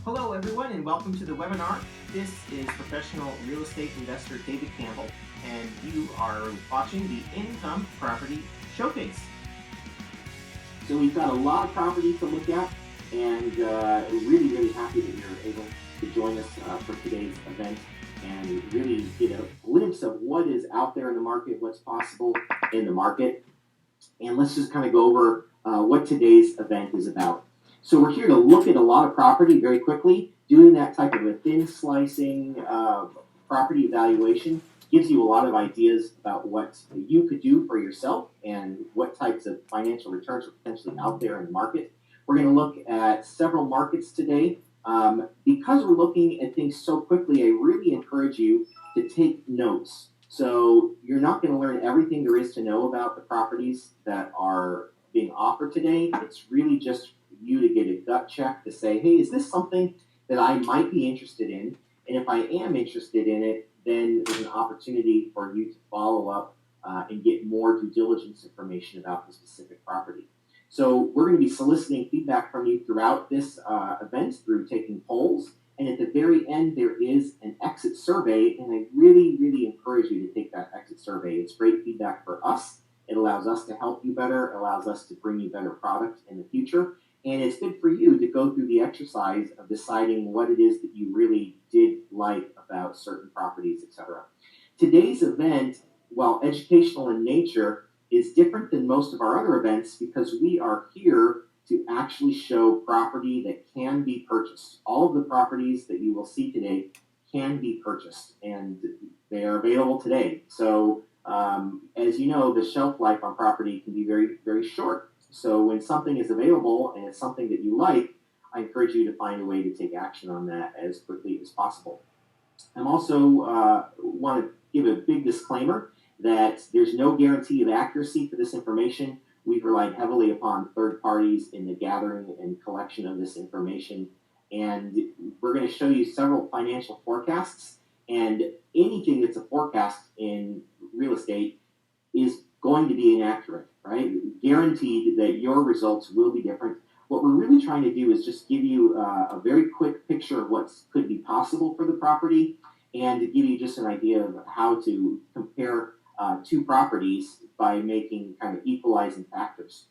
Hello, everyone, and welcome to the webinar. This is professional real estate investor David Campbell, and you are watching the Income Property Showcase. So we've got a lot of property to look at, and really happy that you're able to join us for today's event and really get a glimpse of what is out there in the market, what's possible in the market. And let's just kind of go over what today's event is about. So we're here to look at a lot of property very quickly. Doing that type of a thin slicing property evaluation gives you a lot of ideas about what you could do for yourself and what types of financial returns are potentially out there in the market. We're going to look at several markets today. Because we're looking at things so quickly, I really encourage you to take notes. So you're not going to learn everything there is to know about the properties that are being offered today. It's really just you to get a gut check to say, hey, is this something that I might be interested in? And if I am interested in it, then there's an opportunity for you to follow up and get more due diligence information about the specific property. So we're going to be soliciting feedback from you throughout this event through taking polls. And at the very end, there is an exit survey, and I really encourage you to take that exit survey. It's great feedback for us. It allows us to help you better, allows us to bring you better product in the future. And it's good for you to go through the exercise of deciding what it is that you really did like about certain properties, etc. Today's event, while educational in nature, is different than most of our other events because we are here to actually show property that can be purchased. All of the properties that you will see today can be purchased, and they are available today. So as you know, the shelf life on property can be very short. So when something is available and it's something that you like, I encourage you to find a way to take action on that as quickly as possible. I'm also want to give a big disclaimer that there's no guarantee of accuracy for this information. We've relied heavily upon third parties in the gathering and collection of this information. And we're going to show you several financial forecasts. And anything that's a forecast in real estate is going to be inaccurate, right? Guaranteed that your results will be different. What we're really trying to do is just give you a very quick picture of what could be possible for the property and to give you just an idea of how to compare two properties by making kind of equalizing factors.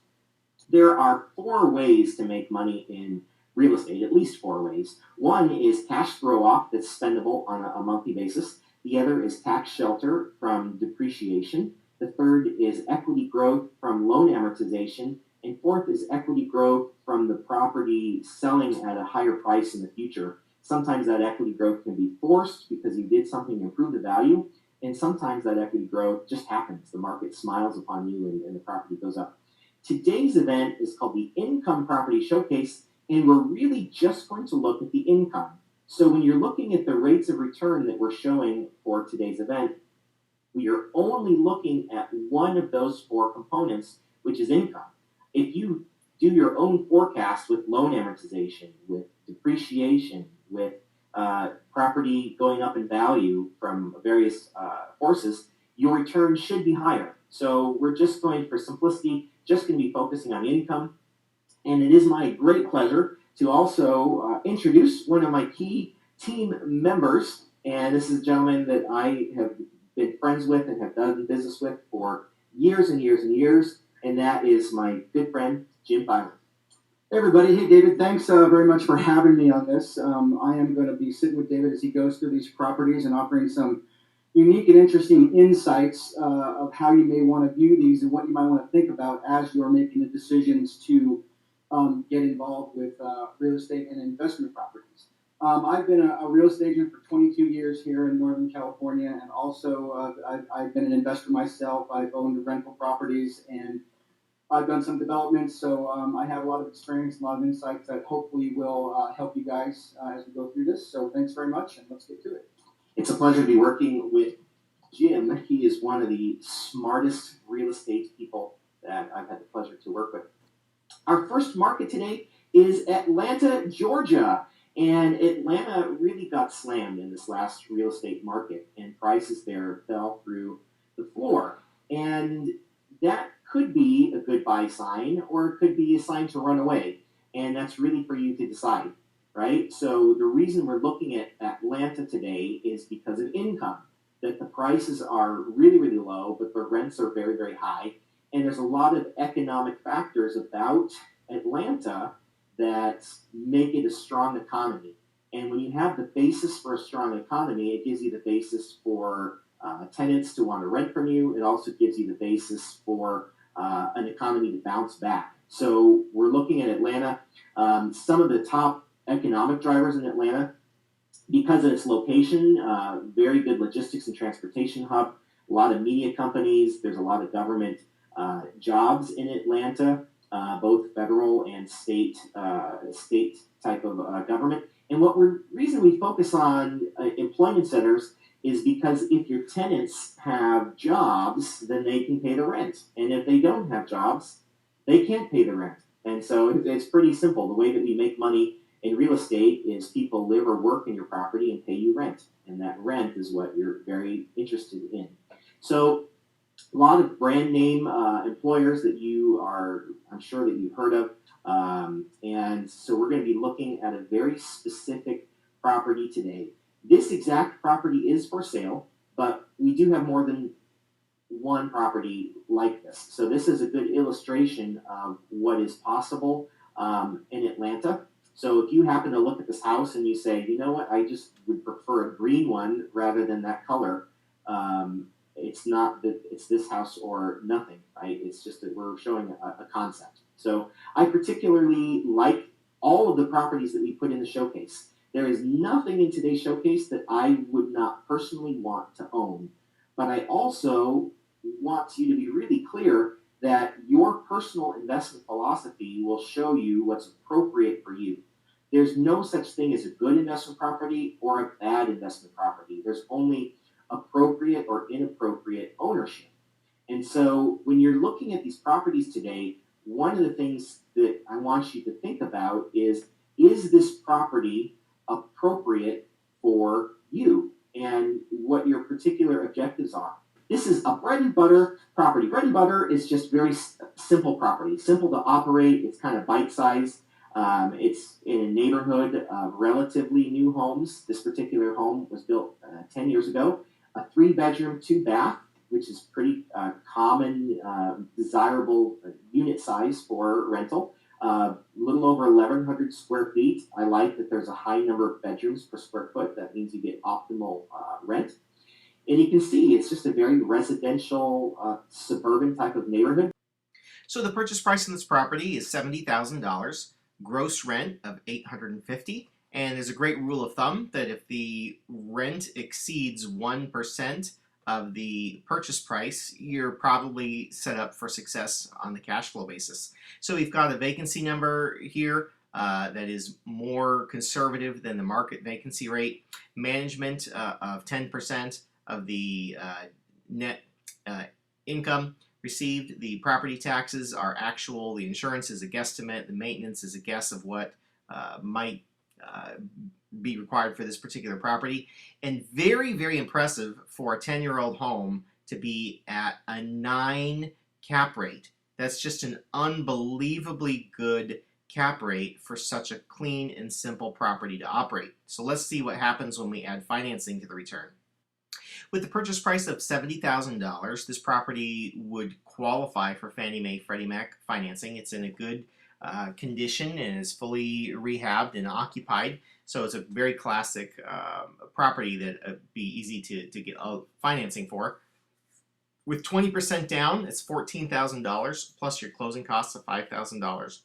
There are 4 ways to make money in real estate, at least 4 ways. One is cash throw off that's spendable on a monthly basis. The other is tax shelter from depreciation. The third is equity growth from loan amortization. And fourth is equity growth from the property selling at a higher price in the future. Sometimes that equity growth can be forced because you did something to improve the value. And sometimes that equity growth just happens. The market smiles upon you and the property goes up. Today's event is called the Income Property Showcase, and we're really just going to look at the income. So when you're looking at the rates of return that we're showing for today's event, we are only looking at one of those 4 components, which is income. If you do your own forecast with loan amortization, with depreciation, with property going up in value from various forces, your return should be higher. So we're just going, for simplicity, just going to be focusing on income. And it is my great pleasure to also introduce one of my key team members. And this is a gentleman that I have been friends with and have done business with for years and years. And that is my good friend, Jim Byron. Hey everybody, hey David, thanks very much for having me on this. I am going to be sitting with David as he goes through these properties and offering some unique and interesting insights of how you may want to view these and what you might want to think about as you're making the decisions to get involved with real estate and investment properties. I've been a real estate agent for 22 years here in Northern California, and also I've been an investor myself. I've owned rental properties and I've done some developments, so I have a lot of experience, a lot of insights that hopefully will help you guys as we go through this. So thanks very much, and let's get to it. It's a pleasure to be working with Jim. He is one of the smartest real estate people that I've had the pleasure to work with. Our first market today is Atlanta, Georgia. And Atlanta really got slammed in this last real estate market, and prices there fell through the floor. And that could be a good buy sign, or it could be a sign to run away. And that's really for you to decide. right? So the reason we're looking at Atlanta today is because of income, that the prices are really, really low, but the rents are very, very high. And there's a lot of economic factors about Atlanta that make it a strong economy. And when you have the basis for a strong economy, it gives you the basis for tenants to want to rent from you. It also gives you the basis for an economy to bounce back. So we're looking at Atlanta. Some of the top economic drivers in Atlanta, because of its location, very good logistics and transportation hub, a lot of media companies, there's a lot of government jobs in Atlanta, both federal and state type of government. And reason we focus on employment centers is because if your tenants have jobs, then they can pay the rent. And if they don't have jobs, they can't pay the rent. And so it's pretty simple. The way that we make money in real estate is people live or work in your property and pay you rent. And that rent is what you're very interested in. So a lot of brand name employers that I'm sure that you've heard of. And so we're going to be looking at a very specific property today. This exact property is for sale, but we do have more than one property like this. So this is a good illustration of what is possible in Atlanta. So if you happen to look at this house and you say, you know what, I just would prefer a green one rather than that color, it's not that it's this house or nothing, right? It's just that we're showing a concept. So I particularly like all of the properties that we put in the showcase. There is nothing in today's showcase that I would not personally want to own. But I also want you to be really clear that your personal investment philosophy will show you what's appropriate for you. There's no such thing as a good investment property or a bad investment property. There's only appropriate or inappropriate ownership. And so when you're looking at these properties today, one of the things that I want you to think about is this property appropriate for you and what your particular objectives are? This is a bread and butter property. Bread and butter is just very simple property, simple to operate. It's kind of bite-sized. It's in a neighborhood of relatively new homes. This particular home was built 10 years ago. A 3-bedroom, 2-bath, which is pretty common, desirable unit size for rental. A little over 1,100 square feet. I like that there's a high number of bedrooms per square foot. That means you get optimal rent. And you can see it's just a very residential, suburban type of neighborhood. So the purchase price on this property is $70,000, gross rent of $850. And there's a great rule of thumb that if the rent exceeds 1% of the purchase price, you're probably set up for success on the cash flow basis. So we've got a vacancy number here that is more conservative than the market vacancy rate. Management of 10% of the net income received. The property taxes are actual. The insurance is a guesstimate. The maintenance is a guess of what might be required for this particular property. And very, very impressive for a 10-year-old home to be at a 9 cap rate. That's just an unbelievably good cap rate for such a clean and simple property to operate. So let's see what happens when we add financing to the return. With the purchase price of $70,000, this property would qualify for Fannie Mae, Freddie Mac financing. It's in a good condition and is fully rehabbed and occupied. So it's a very classic property that would be easy to get financing for. With 20% down, it's $14,000 plus your closing costs of $5,000.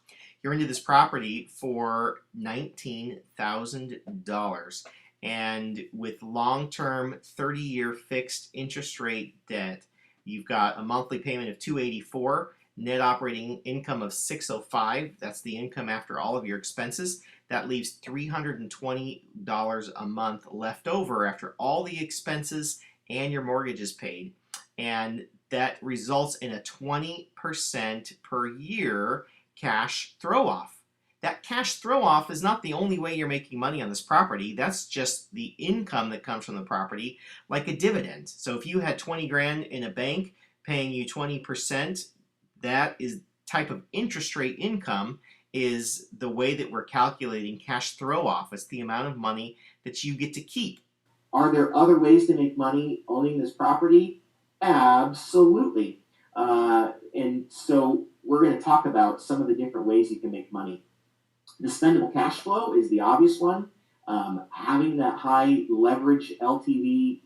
You're into this property for $19,000. And with long-term 30-year fixed interest rate debt, you've got a monthly payment of $284, net operating income of $605. That's the income after all of your expenses. That leaves $320 a month left over after all the expenses and your mortgage is paid. And that results in a 20% per year cash throw-off. That cash throw-off is not the only way you're making money on this property. That's just the income that comes from the property, like a dividend. So if you had 20 grand in a bank paying you 20%, that is type of interest rate income is the way that we're calculating cash throw off. It's the amount of money that you get to keep. Are there other ways to make money owning this property? Absolutely. And so we're going to talk about some of the different ways you can make money. The spendable cash flow is the obvious one. Having that high leverage LTV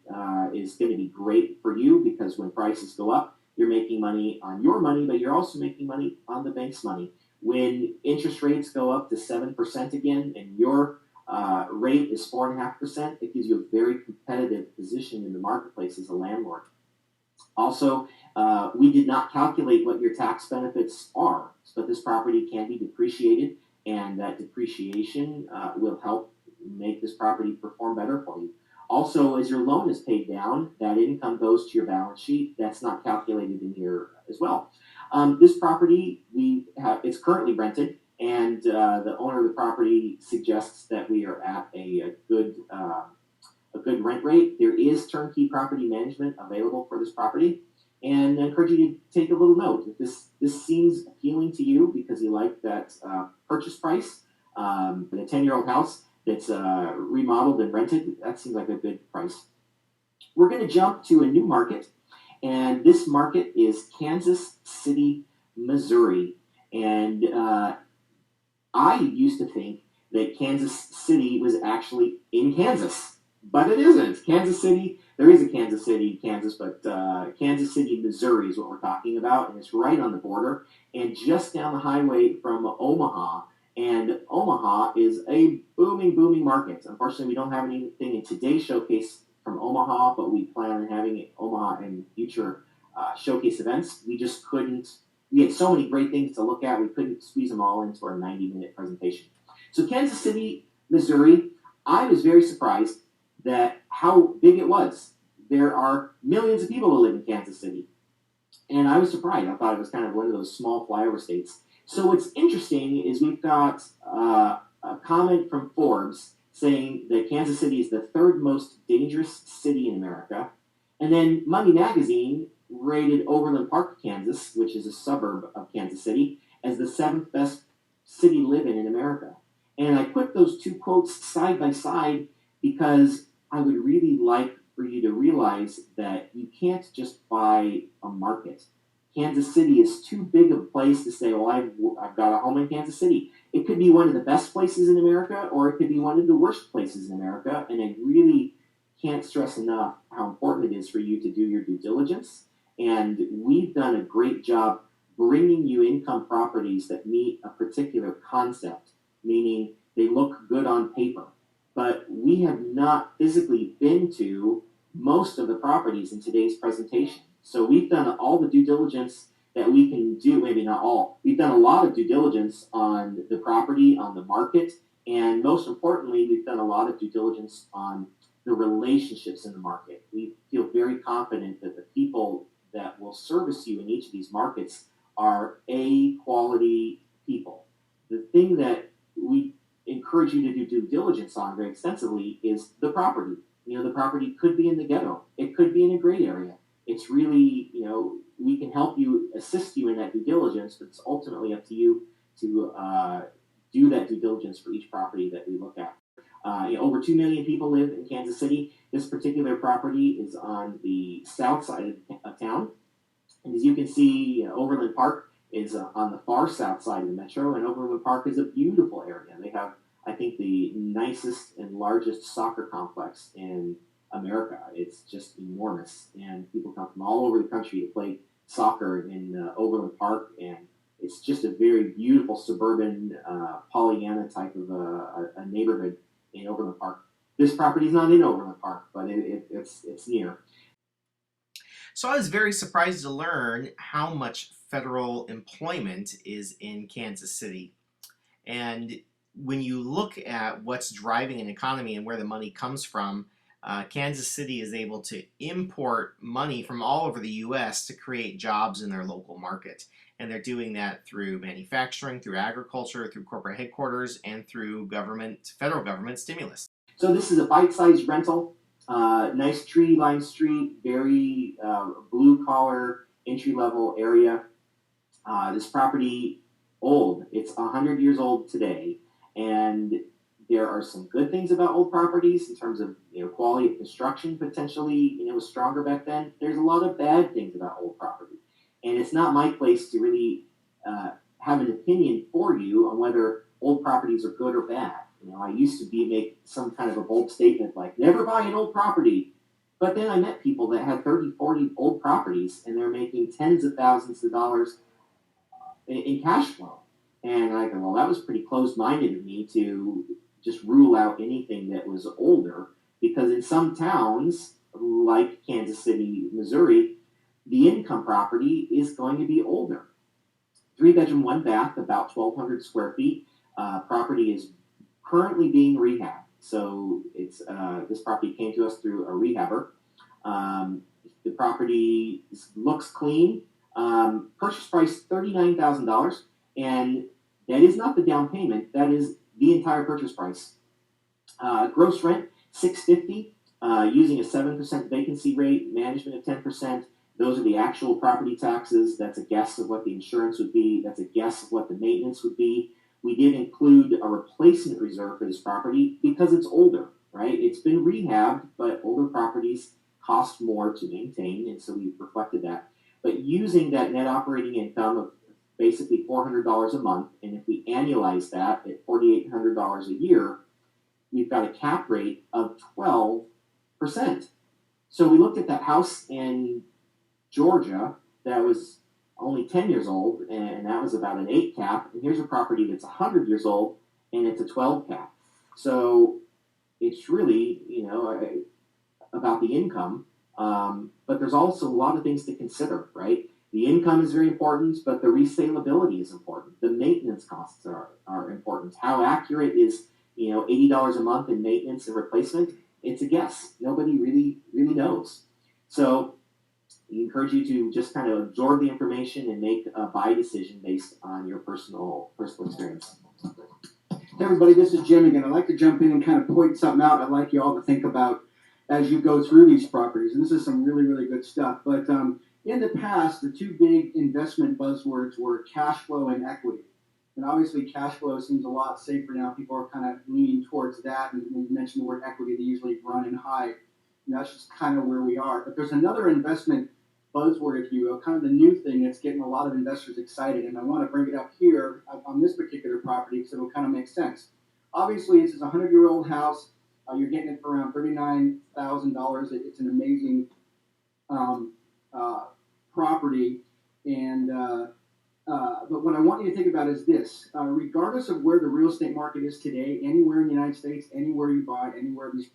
is going to be great for you because when prices go up, you're making money on your money, but you're also making money on the bank's money. When interest rates go up to 7% again and your rate is 4.5%, it gives you a very competitive position in the marketplace as a landlord. Also, we did not calculate what your tax benefits are, but this property can be depreciated, and that depreciation will help make this property perform better for you. Also, as your loan is paid down, that income goes to your balance sheet. That's not calculated in here as well. This property, it's currently rented, and the owner of the property suggests that we are at a good rent rate. There is turnkey property management available for this property, and I encourage you to take a little note. If this seems appealing to you because you like that purchase price, a 10-year-old house that's remodeled and rented, that seems like a good price. We're going to jump to a new market, and this market is Kansas City, Missouri. And I used to think that Kansas City was actually in Kansas, but it isn't. Kansas City, there is a Kansas City, Kansas, but Kansas City, Missouri is what we're talking about, and it's right on the border and just down the highway from Omaha. And Omaha is a booming market. Unfortunately, we don't have anything in today's showcase from Omaha, but we plan on having Omaha in future showcase events. We just couldn't. We had so many great things to look at, we couldn't squeeze them all into our 90-minute presentation. So Kansas City, Missouri, I was very surprised that how big it was. There are millions of people who live in Kansas City. And I was surprised. I thought it was kind of one of those small flyover states. So what's interesting is we've got a comment from Forbes saying that Kansas City is the third most dangerous city in America. And then Money Magazine rated Overland Park, Kansas, which is a suburb of Kansas City, as the 7th best city to live in America. And I put those two quotes side by side because I would really like for you to realize that you can't just buy a market. Kansas City is too big of a place to say, well, I've got a home in Kansas City. It could be one of the best places in America, or it could be one of the worst places in America. And I really can't stress enough how important it is for you to do your due diligence. And we've done a great job bringing you income properties that meet a particular concept, meaning they look good on paper. But we have not physically been to most of the properties in today's presentation. So we've done all the due diligence that we can do, maybe not all. We've done a lot of due diligence on the property, on the market, and most importantly, we've done a lot of due diligence on the relationships in the market. We feel very confident that the people that will service you in each of these markets are A quality people. The thing that we encourage you to do due diligence on very extensively is the property. The property could be in the ghetto. It could be in a gray area. It's really, we can help you, assist you in that due diligence, but it's ultimately up to you to do that due diligence for each property that we look at. Over 2 million people live in Kansas City. This particular property is on the south side of town. And as you can see, Overland Park is on the far south side of the metro, and Overland Park is a beautiful area. They have, I think, the nicest and largest soccer complex in America. It's just enormous, and people come from all over the country to play soccer in Overland Park, and it's just a very beautiful suburban Pollyanna type of a neighborhood in Overland Park. This property is not in Overland Park, but it's near. So I was very surprised to learn how much federal employment is in Kansas City. And when you look at what's driving an economy and where the money comes from, Kansas City is able to import money from all over the U.S. to create jobs in their local market. And they're doing that through manufacturing, through agriculture, through corporate headquarters, and through federal government stimulus. So this is a bite-sized rental. Nice tree-lined street, very blue-collar, entry-level area. This property old. It's 100 years old today, and there are some good things about old properties in terms of quality of construction. Potentially, was stronger back then. There's a lot of bad things about old property, and it's not my place to really have an opinion for you on whether old properties are good or bad. I used to make some kind of a bold statement like never buy an old property. But then I met people that had 30, 40 old properties, and they're making tens of thousands of dollars in cash flow. And I go, well, that was pretty closed-minded of me to just rule out anything that was older, because in some towns, like Kansas City, Missouri, the income property is going to be older. 3-bedroom, 1 bath, about 1,200 square feet. Property is currently being rehabbed. So it's this property came to us through a rehabber. The property looks clean. Purchase price $39,000, and that is not the down payment. That is the entire purchase price. Gross rent $650, using a 7% vacancy rate, management of 10%. Those are the actual property taxes. That's a guess of what the insurance would be. That's a guess of what the maintenance would be. We did include a replacement reserve for this property because it's older, right? It's been rehabbed, but older properties cost more to maintain, and so we reflected that. But using that net operating income of basically $400 a month, and if we annualize that at $4,800 a year, we've got a cap rate of 12%. So we looked at that house in Georgia that was only 10 years old, and that was about an 8 cap. And here's a property that's 100 years old, and it's a 12 cap. So it's really, about the income. But there's also a lot of things to consider, right? The income is very important, but the resaleability is important. The maintenance costs are important. How accurate is, $80 a month in maintenance and replacement? It's a guess. Nobody really knows. So we encourage you to just kind of absorb the information and make a buy decision based on your personal experience. Hey everybody, this is Jim again. I'd like to jump in and kind of point something out I'd like you all to think about as you go through these properties. And this is some really, really good stuff. But in the past, the two big investment buzzwords were cash flow and equity. And obviously cash flow seems a lot safer now. People are kind of leaning towards that. And when you mention the word equity, they usually run and hide. And that's just kind of where we are. But there's another investment buzzword, if you will, kind of the new thing that's getting a lot of investors excited. And I want to bring it up here on this particular property because it'll kind of make sense. Obviously, this is a 100-year-old house. You're getting it for around $39,000. It's an amazing property. And but what I want you to think about is this. Regardless of where the real estate market is today, anywhere in the United States, anywhere you buy, anywhere these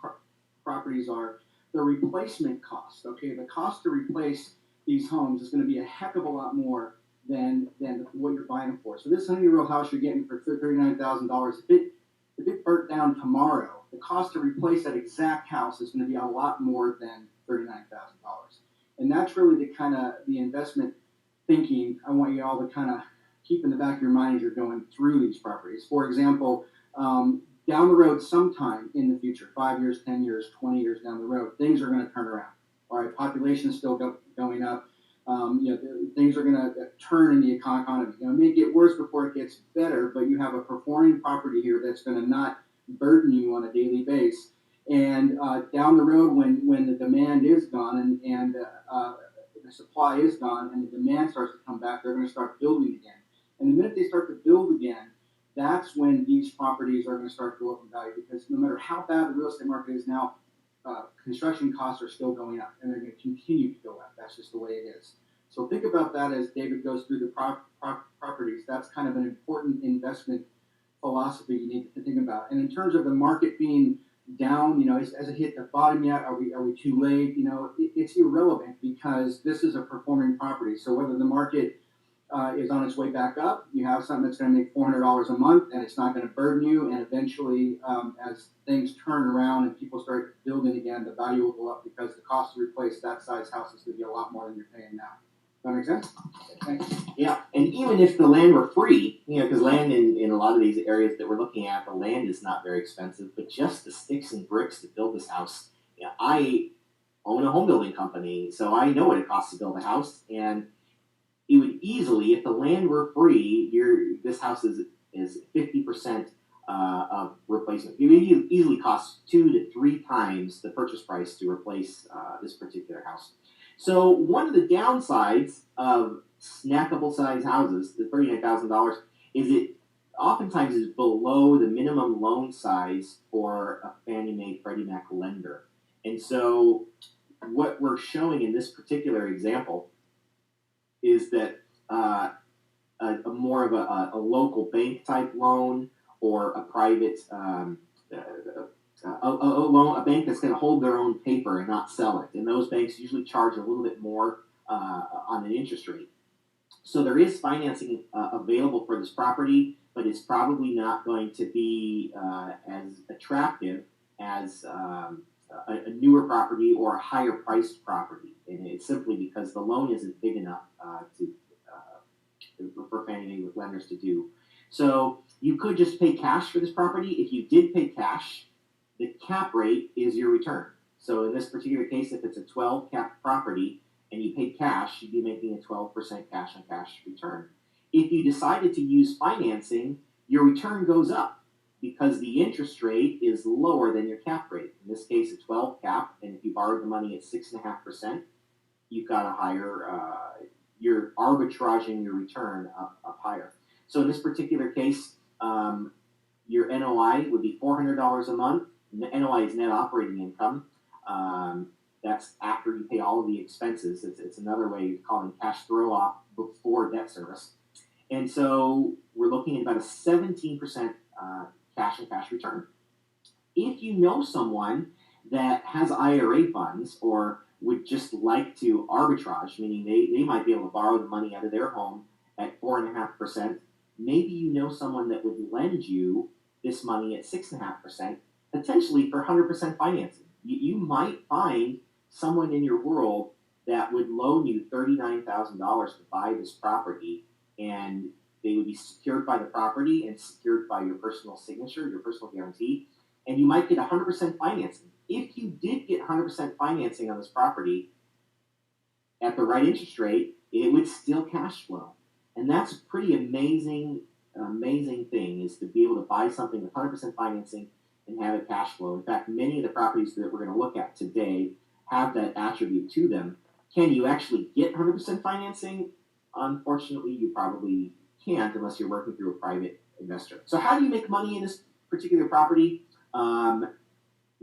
properties are, the replacement cost, okay, the cost to replace these homes is going to be a heck of a lot more than what you're buying them for. So this 100-year-old house you're getting for $39,000, if it burnt down tomorrow, the cost to replace that exact house is going to be a lot more than $39,000. And that's really the kind of the investment thinking I want you all to kind of keep in the back of your mind as you're going through these properties. For example, down the road sometime in the future, 5 years, 10 years, 20 years down the road, things are going to turn around. All right, population is still going up. Things are going to turn in the economy. It may get worse before it gets better, but you have a performing property here that's going to not burden you on a daily basis. And down the road, when the demand is gone and the supply is gone and the demand starts to come back, they're going to start building again. And the minute they start to build again, that's when these properties are going to start to go up in value, because no matter how bad the real estate market is now, construction costs are still going up, and they're going to continue to go up. That's just the way it is. So think about that as David goes through the properties. That's kind of an important investment philosophy you need to think about. And in terms of the market being down, has it hit the bottom yet? Are we too late? It's irrelevant because this is a performing property. So whether the market is on its way back up, you have something that's going to make $400 a month, and it's not going to burden you. And eventually, as things turn around and people start building again, the value will go up because the cost to replace that size house is going to be a lot more than you're paying now. Does that make sense? Thanks. Yeah, and even if the land were free, because land in a lot of these areas that we're looking at, the land is not very expensive, but just the sticks and bricks to build this house. I own a home building company, so I know what it costs to build a house, and it would easily, if the land were free, this house is 50% of replacement. It would easily cost 2 to 3 times the purchase price to replace this particular house. So one of the downsides of snackable size houses, the $39,000, is it oftentimes is below the minimum loan size for a Fannie Mae Freddie Mac lender. And so what we're showing in this particular example is that a more of a local bank type loan or a private a bank that's going to hold their own paper and not sell it. And those banks usually charge a little bit more on an interest rate. So there is financing available for this property, but it's probably not going to be as attractive as a newer property or a higher priced property. And it's simply because the loan isn't big enough for Fannie Mae lenders to do. So you could just pay cash for this property. If you did pay cash, the cap rate is your return. So in this particular case, if it's a 12 cap property and you paid cash, you'd be making a 12% cash on cash return. If you decided to use financing, your return goes up because the interest rate is lower than your cap rate. In this case, a 12 cap, and if you borrowed the money at 6.5%, you've got a higher, you're arbitraging your return up higher. So in this particular case, your NOI would be $400 a month. NOI is net operating income. That's after you pay all of the expenses. It's another way of calling cash throw off before debt service. And so we're looking at about a 17% cash on cash return. If you know someone that has IRA funds or would just like to arbitrage, meaning they might be able to borrow the money out of their home at 4.5%, maybe you know someone that would lend you this money at 6.5%, potentially for 100% financing. You might find someone in your world that would loan you $39,000 to buy this property, and they would be secured by the property and secured by your personal signature, your personal guarantee, and you might get 100% financing. If you did get 100% financing on this property at the right interest rate, it would still cash flow. And that's a pretty amazing thing, is to be able to buy something with 100% financing and have it cash flow. In fact, many of the properties that we're going to look at today have that attribute to them. Can you actually get 100% financing? Unfortunately, you probably can't unless you're working through a private investor. So how do you make money in this particular property?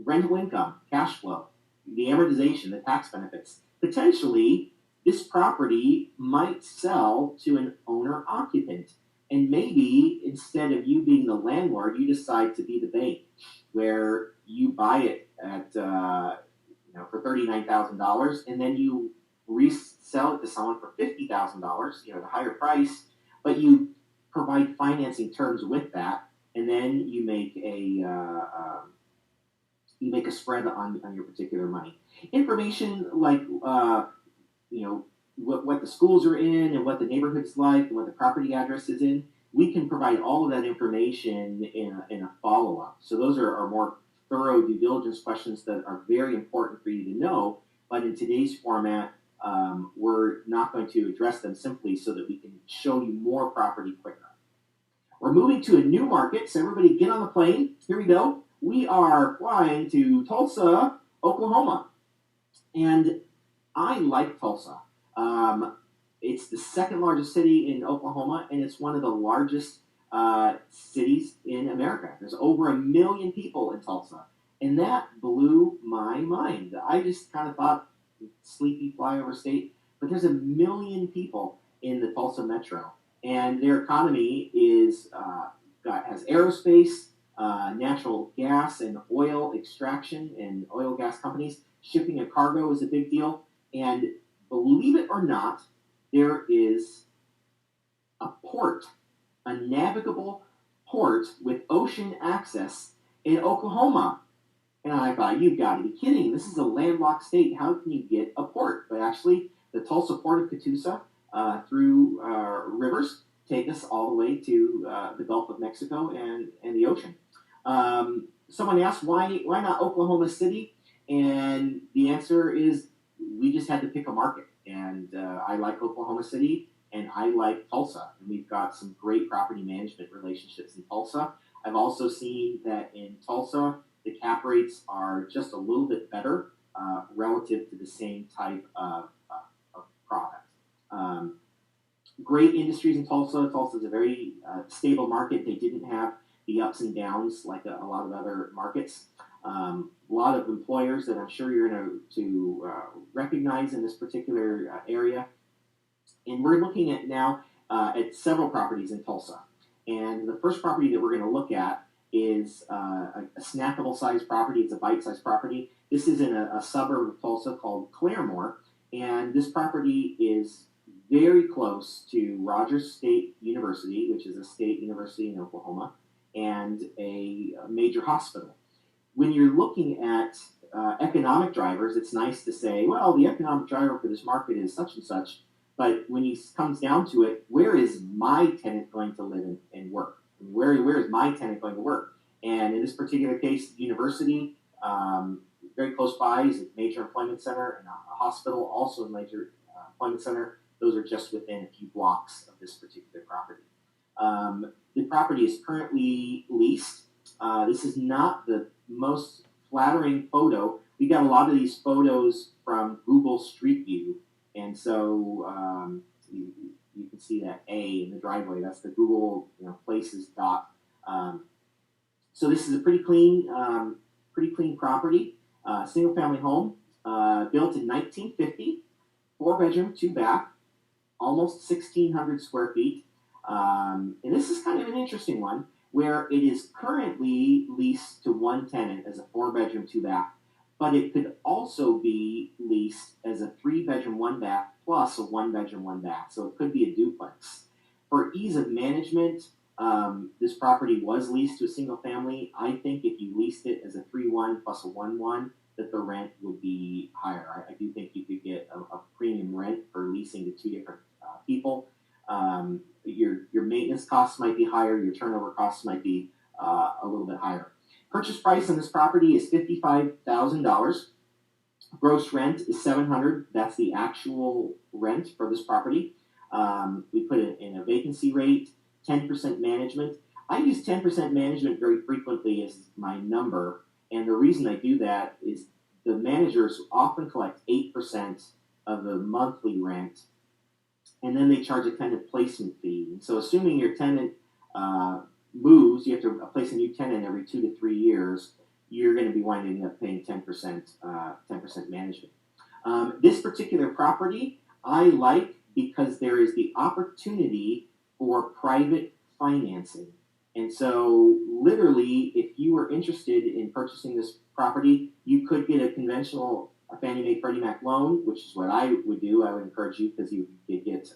Rental income, cash flow, the amortization, the tax benefits. Potentially, this property might sell to an owner-occupant. And maybe instead of you being the landlord, you decide to be the bank, where you buy it at for $39,000, and then you resell it to someone for $50,000, the higher price, but you provide financing terms with that, and then you make a spread on your particular money. Information like what the schools are in and what the neighborhood's like and what the property address is in, we can provide all of that information in a follow-up. So those are more thorough due diligence questions that are very important for you to know, but in today's format, we're not going to address them simply so that we can show you more property quicker. We're moving to a new market, so everybody get on the plane. Here we go. We are flying to Tulsa, Oklahoma. And I like Tulsa. It's the second largest city in Oklahoma, and it's one of the largest cities in America. There's over 1 million people in Tulsa, and that blew my mind. I just kind of thought sleepy flyover state, but there's 1 million people in the Tulsa metro, and their economy has aerospace, natural gas and oil extraction, and oil gas companies. Shipping a cargo is a big deal, and believe it or not, there is a port, a navigable port with ocean access in Oklahoma. And I thought, you've got to be kidding. This is a landlocked state. How can you get a port? But actually, the Tulsa Port of Catoosa through rivers take us all the way to the Gulf of Mexico and the ocean. Someone asked, why not Oklahoma City? And the answer is, we just had to pick a market. And I like Oklahoma City, and I like Tulsa, and we've got some great property management relationships in Tulsa. I've also seen that in Tulsa, the cap rates are just a little bit better relative to the same type of product. Um, Great industries in Tulsa. Tulsa is a very stable market. They didn't have the ups and downs like a lot of other markets. A lot of employers that I'm sure you're going to recognize in this particular area. And we're looking at now at several properties in Tulsa. And the first property that we're going to look at is a snackable sized property. It's a bite sized property. This is in a suburb of Tulsa called Claremore. And this property is very close to Rogers State University, which is a state university in Oklahoma, and a major hospital. When you're looking at economic drivers, it's nice to say, well, the economic driver for this market is such and such. But when it comes down to it, where is my tenant going to live and work? Where is my tenant going to work? And in this particular case, the university, very close by, is a major employment center, and a hospital, also a major employment center. Those are just within a few blocks of this particular property. The property is currently leased. This is not the most flattering photo. We got a lot of these photos from Google Street View, and so you can see that A in the driveway. That's the Google Places dot. So this is a pretty clean property, single family home, built in 1950, 4-bedroom, 2-bath, almost 1,600 square feet. And this is kind of an interesting one where it is currently leased to one tenant as a 4-bedroom, 2-bath, but it could also be leased as a 3-bedroom, 1-bath plus a 1-bedroom, 1-bath. So it could be a duplex. For ease of management, this property was leased to a single family. I think if you leased it as a 3-1 plus a 1-1, that the rent would be higher. I do think you could get a premium rent for leasing to two different people. Your maintenance costs might be higher. Your turnover costs might be a little bit higher. Purchase price on this property is $55,000. Gross rent is $700. That's the actual rent for this property. We put it in a vacancy rate, 10% management. I use 10% management very frequently as my number, and the reason I do that is the managers often collect 8% of the monthly rent, and then they charge a tenant placement fee. And so assuming your tenant moves, you have to place a new tenant every 2 to 3 years, you're going to be winding up paying 10% management. This particular property I like because there is the opportunity for private financing. And so literally, if you were interested in purchasing this property, you could get a conventional Fannie Mae Freddie Mac loan, which is what I would do. I would encourage you because you could get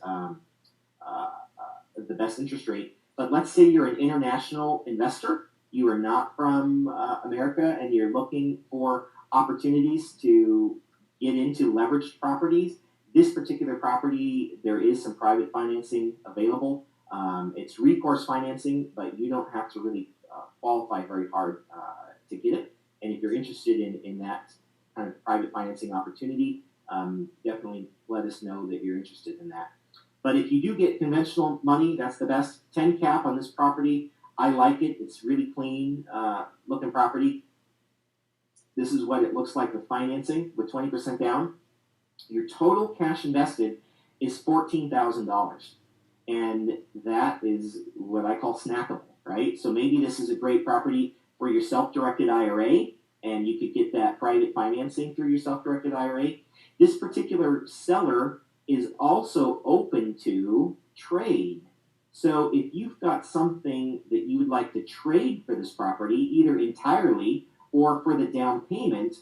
the best interest rate. But let's say you're an international investor, you are not from America, and you're looking for opportunities to get into leveraged properties. This particular property, there is some private financing available. It's recourse financing, but you don't have to really qualify very hard to get it. And if you're interested in that kind of private financing opportunity, definitely let us know that you're interested in that. But if you do get conventional money, that's the best. 10 cap on this property. I like it. It's really clean looking property. This is what it looks like with financing with 20% down. Your total cash invested is $14,000. And that is what I call snackable, right? So maybe this is a great property for your self-directed IRA, and you could get that private financing through your self-directed IRA. This particular seller is also open to trade. So if you've got something that you would like to trade for this property, either entirely or for the down payment,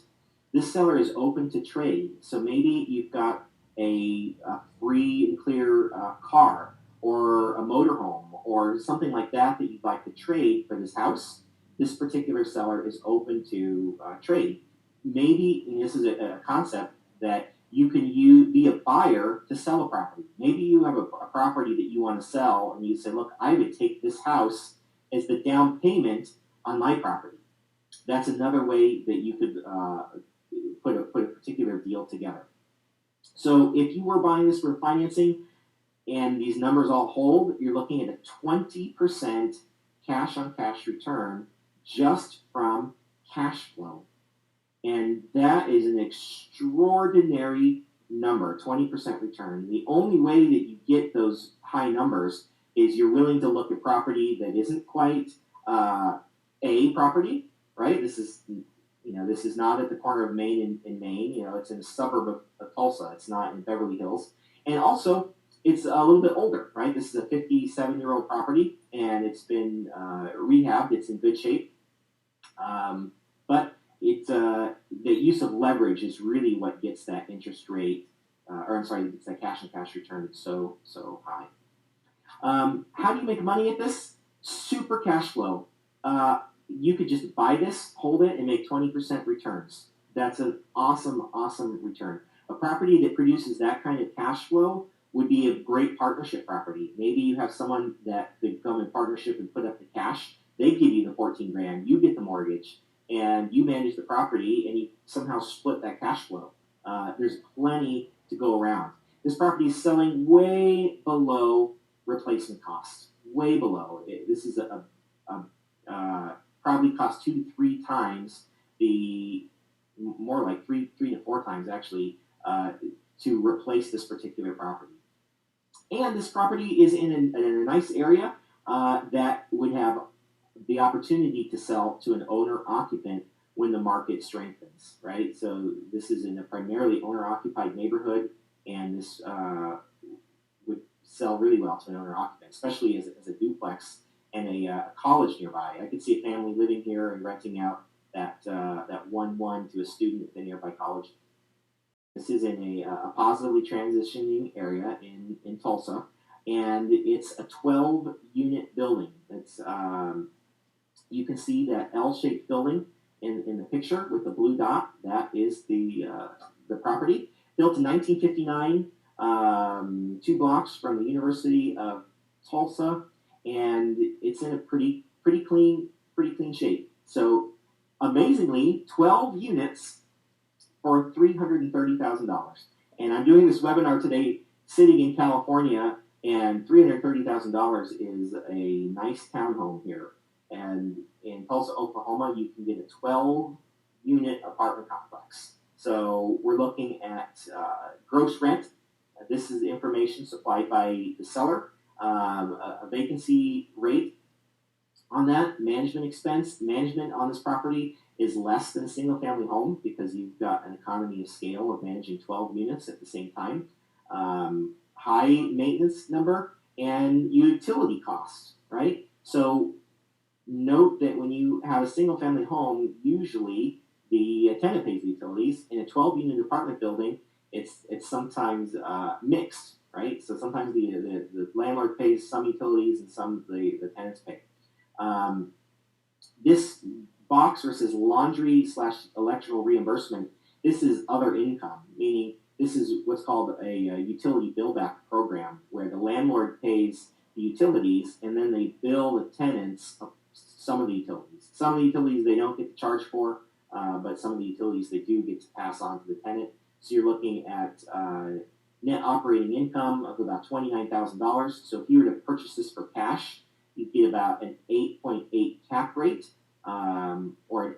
this seller is open to trade. So maybe you've got a free and clear car or a motorhome or something like that that you'd like to trade for this house. This particular seller is open to trade. Maybe, and this is a concept, that you can be a buyer to sell a property. Maybe you have a property that you want to sell, and you say, look, I would take this house as the down payment on my property. That's another way that you could put a particular deal together. So if you were buying this for financing, and these numbers all hold, you're looking at a 20% cash on cash return just from cash flow. And that is an extraordinary number, 20% return. The only way that you get those high numbers is you're willing to look at property that isn't quite a property, right? This is not at the corner of Maine in Maine. It's in a suburb of Tulsa. It's not in Beverly Hills. And also, it's a little bit older, right? This is a 57-year-old property, and it's been rehabbed. It's in good shape. But the use of leverage is really what gets that interest rate, gets that cash and cash return so high. How do you make money at this? Super cash flow. You could just buy this, hold it, and make 20% returns. That's an awesome, awesome return. A property that produces that kind of cash flow would be a great partnership property. Maybe you have someone that could come in partnership and put up the cash. They give you the 14 grand, you get the mortgage, and you manage the property, and you somehow split that cash flow. There's plenty to go around. This property is selling way below replacement cost, way below. This is probably cost 2 to 3 times more like three to 4 times actually, to replace this particular property. And this property is in a nice area that would have the opportunity to sell to an owner-occupant when the market strengthens, right? So this is in a primarily owner-occupied neighborhood, and this would sell really well to an owner-occupant, especially as a duplex and a college nearby. I could see a family living here and renting out that 1-1 to a student at the nearby college. This is in a positively transitioning area in Tulsa, and it's a 12-unit building. It's you can see that L-shaped building in the picture with the blue dot. That is the property, built in 1959, 2 blocks from the University of Tulsa, and it's in a pretty clean shape. So amazingly, 12 units for $330,000. And I'm doing this webinar today sitting in California, and $330,000 is a nice townhome here. And in Tulsa, Oklahoma, you can get a 12-unit apartment complex. So we're looking at gross rent. This is information supplied by the seller. A vacancy rate on that, management expense. Management on this property is less than a single-family home because you've got an economy of scale of managing 12 units at the same time. High maintenance number and utility costs, right? So note that when you have a single-family home, usually the tenant pays the utilities. In a 12-unit apartment building, it's sometimes mixed, right? So sometimes the landlord pays some utilities and some the tenants pay. This box versus laundry/electrical reimbursement, this is other income, meaning this is what's called a utility bill-back program, where the landlord pays the utilities and then they bill the tenants some of the utilities. Some of the utilities they don't get to charge for, but some of the utilities they do get to pass on to the tenant. So you're looking at net operating income of about $29,000. So if you were to purchase this for cash, you'd get about an 8.8 cap rate, or an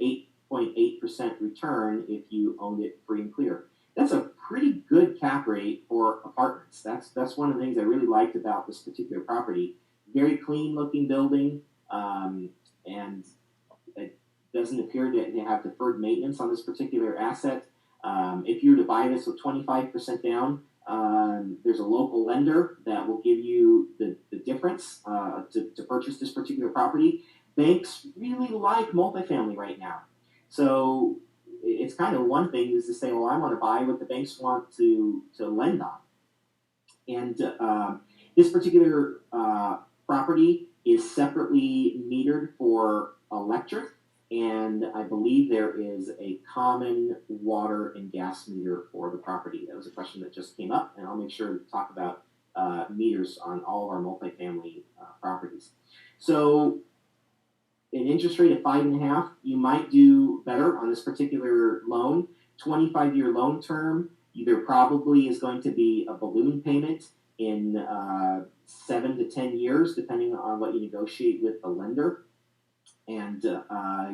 8.8% return if you owned it free and clear. That's a pretty good cap rate for apartments. That's one of the things I really liked about this particular property. Very clean looking building, and it doesn't appear to have deferred maintenance on this particular asset. If you were to buy this with 25% down, there's a local lender that will give you the difference to purchase this particular property. Banks really like multifamily right now. So it's kind of one thing is to say, well, I want to buy what the banks want to lend on. And this particular property is separately metered for electric, and I believe there is a common water and gas meter for the property. That was a question that just came up, and I'll make sure to talk about meters on all of our multifamily properties. So an interest rate of 5.5%, you might do better on this particular loan. 25-year loan term, there probably is going to be a balloon payment. in 7 to 10 years, depending on what you negotiate with the lender. And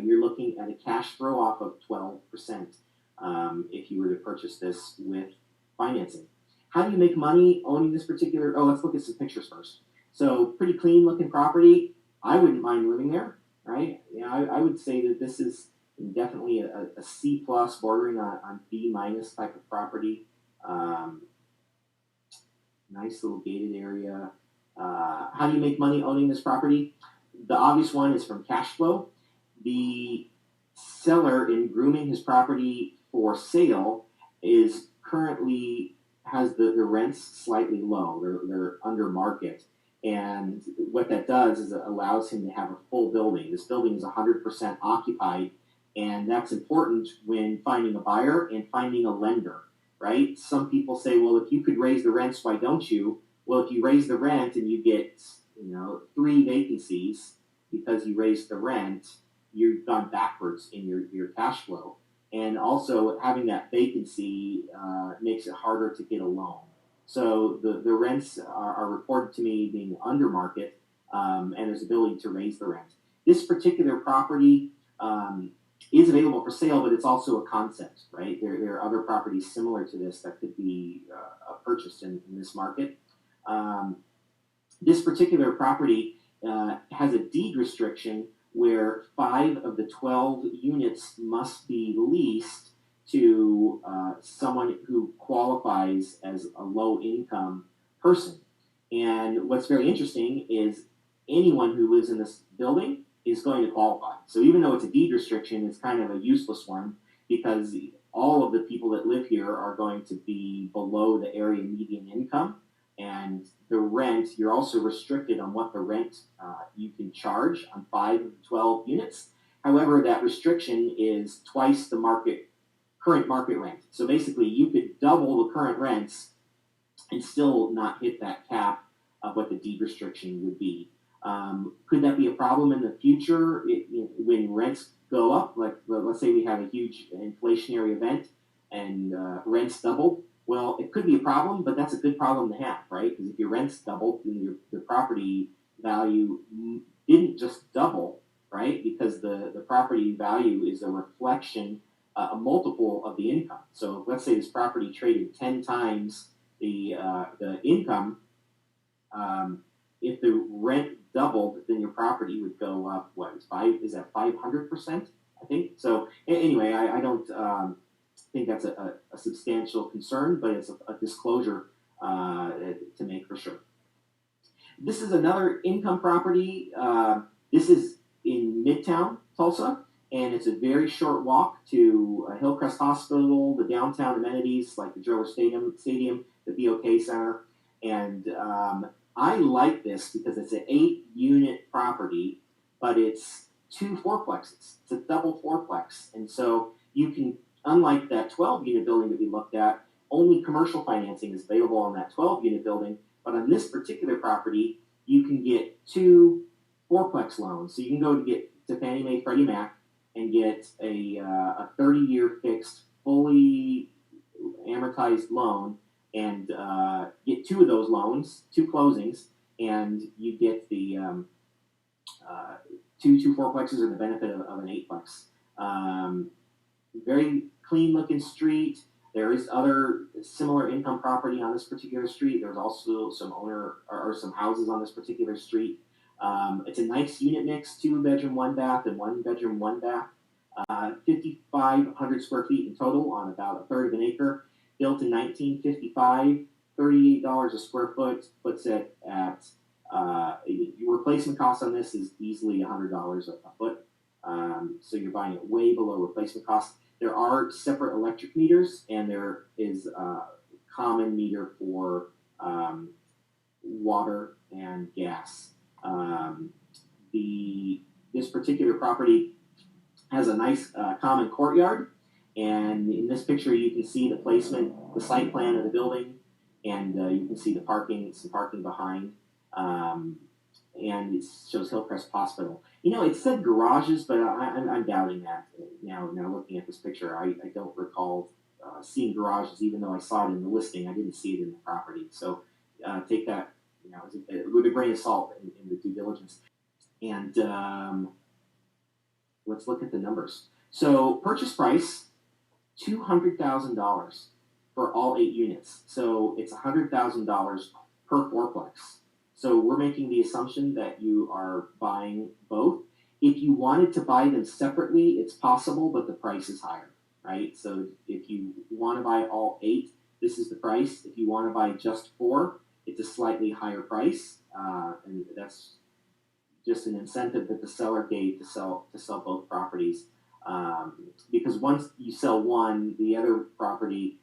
you're looking at a cash throw off of 12% if you were to purchase this with financing. How do you make money owning this particular? Oh, let's look at some pictures first. So pretty clean looking property. I wouldn't mind living there, right? I would say that this is definitely a C plus, bordering on B minus type of property. Um, Nice little gated area. How do you make money owning this property? The obvious one is from Cashflow. The seller, in grooming his property for sale, is currently has the rents slightly low. They're under market. And what that does is it allows him to have a full building. This building is 100% occupied, and that's important when finding a buyer and finding a lender, right? Some people say, well, if you could raise the rents, why don't you? Well, if you raise the rent and you get, 3 vacancies because you raised the rent, you've gone backwards in your cash flow. And also, having that vacancy makes it harder to get a loan. So the rents are reported to me being under market, and there's ability to raise the rent. This particular property is available for sale, but it's also a concept, right? There are other properties similar to this that could be purchased in this market. This particular property has a deed restriction where 5 of the 12 units must be leased to someone who qualifies as a low income person. And what's very interesting is anyone who lives in this building is going to qualify. So even though it's a deed restriction, it's kind of a useless one because all of the people that live here are going to be below the area median income. And the rent, you're also restricted on what the rent you can charge on 5 of the 12 units. However, that restriction is twice the current market rent. So basically, you could double the current rents and still not hit that cap of what the deed restriction would be. Could that be a problem in the future when rents go up? Like, let's say we have a huge inflationary event and rents double. Well, it could be a problem, but that's a good problem to have, right? Because if your rents doubled, then your property value didn't just double, right? Because the property value is a reflection, a multiple of the income. So let's say this property traded 10 times the income. If the rent doubled, then your property would go up. What is 500%? I think so. Anyway, I don't think that's a substantial concern, but it's a disclosure to make for sure. This is another income property. This is in Midtown Tulsa, and it's a very short walk to Hillcrest Hospital, the downtown amenities like the Drover Stadium, the BOK Center, and I like this because it's an 8-unit property, but it's 2 fourplexes. It's a double fourplex, and so you can, unlike that 12-unit building that we looked at, only commercial financing is available on that 12-unit building. But on this particular property, you can get 2 fourplex loans. So you can go to Fannie Mae, Freddie Mac, and get a 30-year fixed, fully amortized loan, and get 2 of those loans, 2 closings, and you get the 2 fourplexes or the benefit of an 8plex. Very clean looking street. There is other similar income property on this particular street. There's also some some houses on this particular street. It's a nice unit mix: 2 bedroom, 1 bath, and 1 bedroom, 1 bath. 5,500 square feet in total on about a third of an acre. Built in 1955, $38 a square foot puts it at your replacement cost on this is easily $100 a foot. So you're buying it way below replacement cost. There are separate electric meters, and there is a common meter for water and gas. This particular property has a nice common courtyard, and in this picture you can see the placement, the site plan of the building, and you can see some parking behind, and it shows Hillcrest Hospital. It said garages, but I'm doubting that now looking at this picture. I don't recall seeing garages, even though I saw it in the listing. I didn't see it in the property. So take that with a grain of salt in the due diligence. And let's look at the numbers. So purchase price, $200,000 for all 8 units. So it's $100,000 per fourplex. So we're making the assumption that you are buying both. If you wanted to buy them separately, it's possible, but the price is higher, right? So if you want to buy all 8, this is the price. If you want to buy just 4, it's a slightly higher price, and that's just an incentive that the seller gave to sell both properties. Because once you sell one, the other property,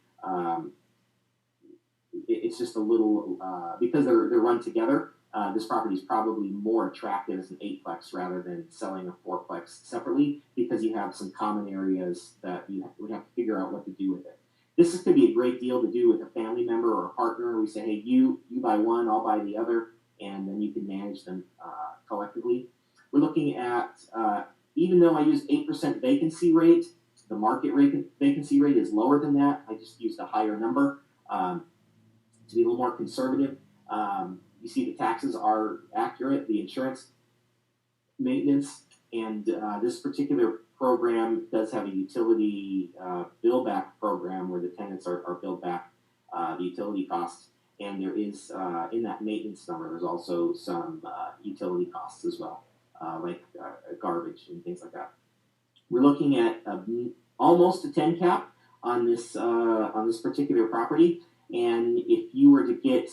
it's just a little because they're run together. This property is probably more attractive as an 8-plex rather than selling a 4-plex separately, because you have some common areas that you would have to figure out what to do with it. This could be a great deal to do with a family member or a partner. We say, hey, you buy one, I'll buy the other, and then you can manage them collectively. We're looking at, even though I use 8% vacancy rate, the market rate vacancy rate is lower than that. I just used a higher number to be a little more conservative. You see the taxes are accurate, the insurance, maintenance, and this particular program does have a utility bill back program where the tenants are billed back the utility costs. And there is, in that maintenance number, there's also some utility costs as well, like garbage and things like that. We're looking at almost a 10 cap on this particular property. And if you were to get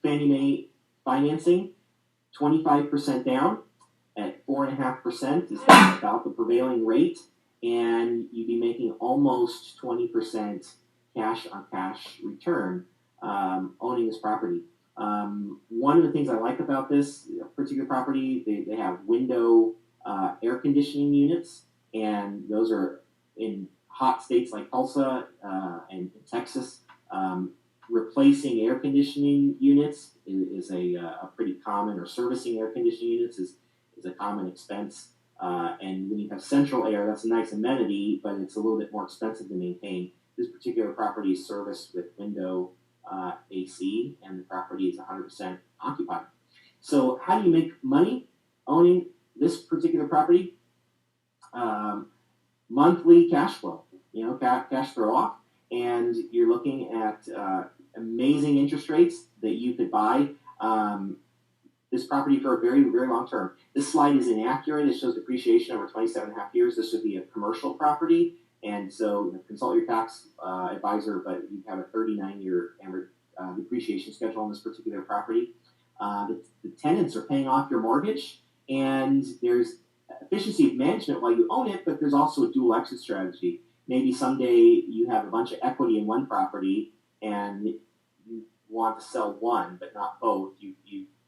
Fannie Mae financing, 25% down at 4.5% is about the prevailing rate, and you'd be making almost 20% cash on cash return owning this property. One of the things I like about this particular property, they have window air conditioning units, and those are in hot states like Tulsa and Texas. Replacing air conditioning units is a pretty common, or servicing air conditioning units is a common expense. And when you have central air, that's a nice amenity, but it's a little bit more expensive to maintain. This particular property is serviced with window AC, and the property is 100% occupied. So how do you make money owning this particular property? Monthly cash flow, cash throw off, and you're looking at amazing interest rates that you could buy this property for a very, very long term. This slide is inaccurate. It shows depreciation over 27.5 years. This would be a commercial property, and so consult your tax advisor, but you have a 39-year depreciation schedule on this particular property. The tenants are paying off your mortgage, and there's efficiency of management while you own it, but there's also a dual exit strategy. Maybe someday you have a bunch of equity in one property and you want to sell one but not both.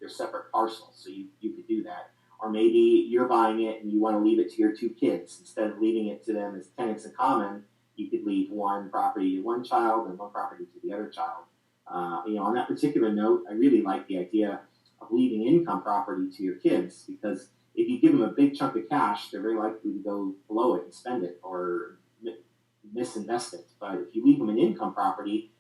They're separate parcels, so you could do that. Or maybe you're buying it and you want to leave it to your 2 kids. Instead of leaving it to them as tenants in common, you could leave one property to one child and one property to the other child. On that particular note, I really like the idea of leaving income property to your kids, because if you give them a big chunk of cash, they're very likely to go blow it and spend it or misinvest it. But if you leave them an income property,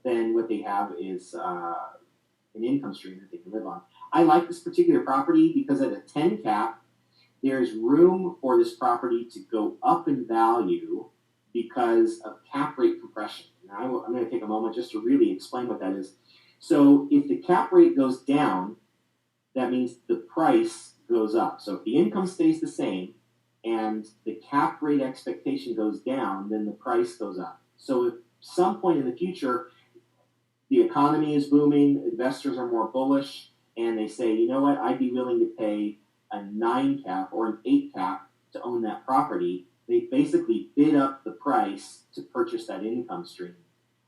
then what they have is an income stream that they can live on. I like this particular property because at a 10 cap, there's room for this property to go up in value because of cap rate compression. Now, I'm going to take a moment just to really explain what that is. So if the cap rate goes down, that means the price goes up. So if the income stays the same and the cap rate expectation goes down, then the price goes up. So at some point in the future, the economy is booming, investors are more bullish, and they say, you know what, I'd be willing to pay a 9 cap or an 8 cap to own that property. They basically bid up the price to purchase that income stream.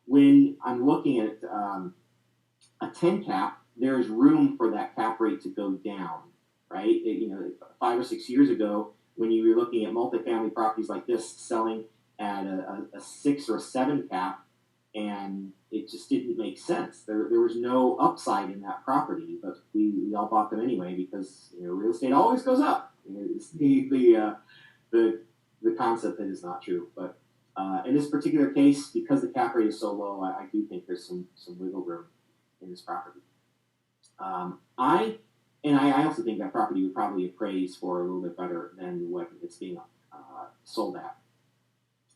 When I'm looking at a 10 cap, there's room for that cap rate to go down, right? 5 or 6 years ago, when you were looking at multifamily properties like this selling at a 6 or a 7 cap, and it just didn't make sense. There was no upside in that property, but we all bought them anyway because real estate always goes up. It's the concept that is not true. But in this particular case, because the cap rate is so low, I do think there's some wiggle room. this property. I also think that property would probably appraise for a little bit better than what it's being sold at.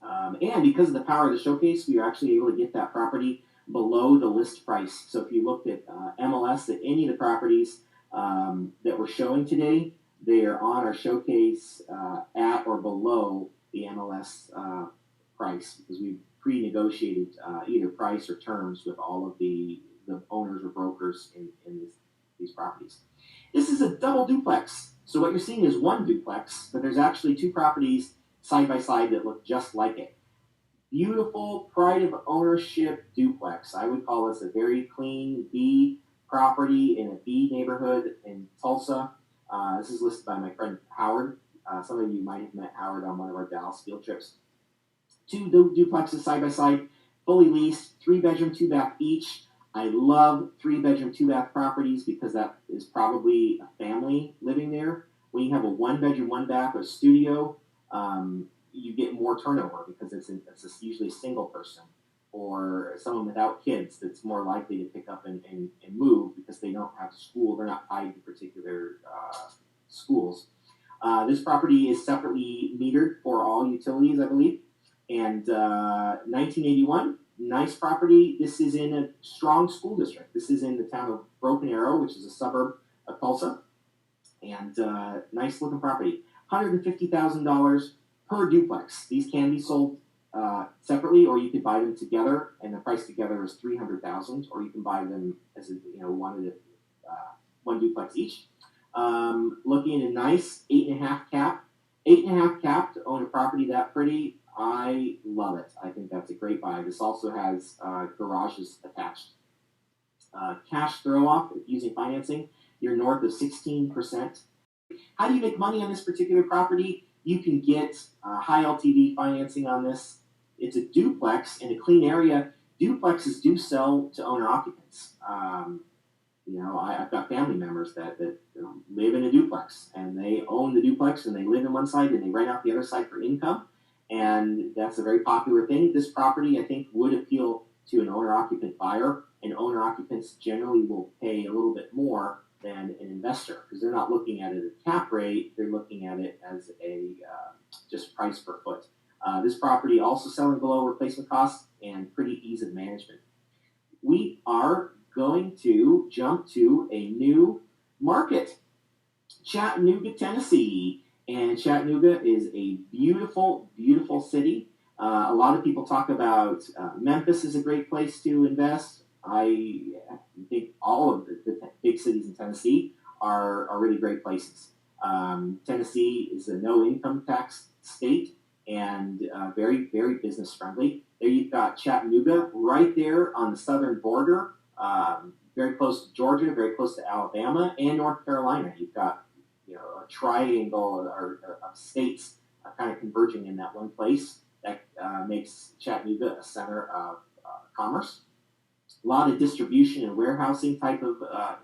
And because of the power of the showcase, we were actually able to get that property below the list price. So if you looked at MLS at any of the properties that we're showing today, they are on our showcase at or below the MLS price, because we pre-negotiated either price or terms with all of the owners or brokers in these properties. This is a double duplex. So what you're seeing is one duplex, but there's actually two properties side by side that look just like it. Beautiful pride of ownership duplex. I would call this a very clean B property in a B neighborhood in Tulsa. This is listed by my friend Howard. Some of you might have met Howard on one of our Dallas field trips. Two duplexes side by side, fully leased, 3-bedroom, 2-bath each. I love 3-bedroom, 2-bath properties because that is probably a family living there. When you have a 1-bedroom, 1-bath or studio, you get more turnover because it's usually a single person or someone without kids that's more likely to pick up and move because they don't have school. They're not tied to particular schools. This property is separately metered for all utilities, I believe. And 1981, nice property. This is in a strong school district. This is in the town of Broken Arrow, which is a suburb of Tulsa. And nice looking property. $150,000 per duplex. These can be sold separately, or you could buy them together, and the price together is $300,000. Or you can buy them as one duplex each. Looking at a nice 8.5 cap. 8.5 cap to own a property that pretty. I love it. I think that's a great buy. This also has garages attached. Cash throw off using financing, you're north of 16%. How do you make money on this particular property? You can get high LTV financing on this. It's a duplex in a clean area. Duplexes do sell to owner occupants. I've got family members that live in a duplex, and they own the duplex, and they live in one side, and they rent out the other side for income. And that's a very popular thing. This property, I think, would appeal to an owner-occupant buyer, and owner-occupants generally will pay a little bit more than an investor because they're not looking at it as cap rate. They're looking at it as a just price per foot. This property also selling below replacement costs and pretty ease of management. We are going to jump to a new market, Chattanooga, Tennessee. And Chattanooga is a beautiful, beautiful city. A lot of people talk about Memphis is a great place to invest. I think all of the big cities in Tennessee are really great places. Tennessee is a no-income tax state and very, very business friendly. There you've got Chattanooga right there on the southern border, very close to Georgia, very close to Alabama and North Carolina. You've got a triangle of states kind of converging in that one place that makes Chattanooga a center of commerce. A lot of distribution and warehousing type of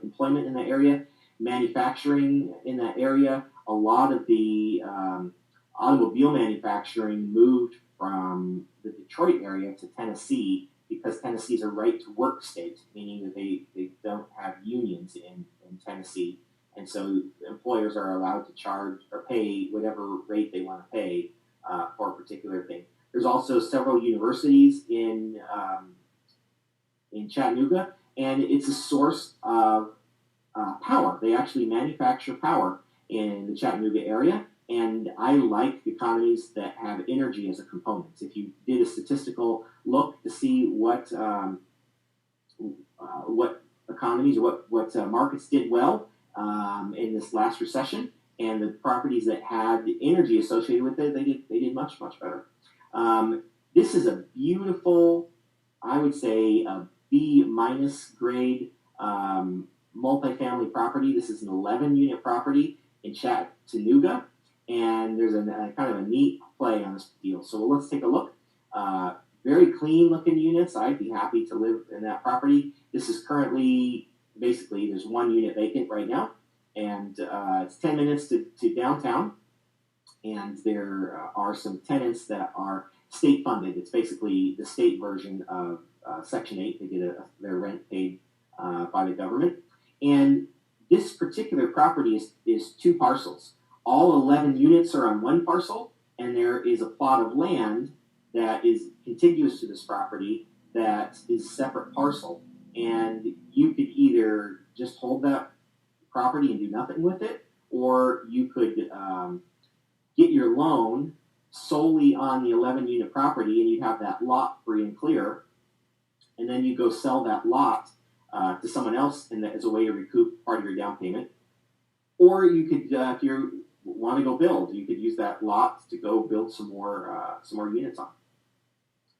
employment in that area, manufacturing in that area. A lot of the automobile manufacturing moved from the Detroit area to Tennessee because Tennessee is a right-to-work state, meaning that they don't have unions in Tennessee. And so employers are allowed to charge or pay whatever rate they want to pay for a particular thing. There's also several universities in Chattanooga, and it's a source of power. They actually manufacture power in the Chattanooga area, and I like economies that have energy as a component. If you did a statistical look to see what economies or what markets did well in this last recession, and the properties that had the energy associated with it, they did much, much better. This is a beautiful, I would say, a B- grade multifamily property. This is an 11-unit property in Chattanooga, and there's a kind of a neat play on this deal. So let's take a look. Very clean looking units. I'd be happy to live in that property. This is currently, basically, there's one unit vacant right now, and it's 10 minutes to downtown, and there are some tenants that are state funded. It's basically the state version of Section 8. They get their rent paid by the government. And this particular property is two parcels. All 11 units are on one parcel, and there is a plot of land that is contiguous to this property that is a separate parcel. And you could either just hold that property and do nothing with it, or you could get your loan solely on the 11 unit property, and you'd have that lot free and clear, and then you go sell that lot to someone else and as a way to recoup part of your down payment. Or you could, if you want to go build, you could use that lot to go build some more units on.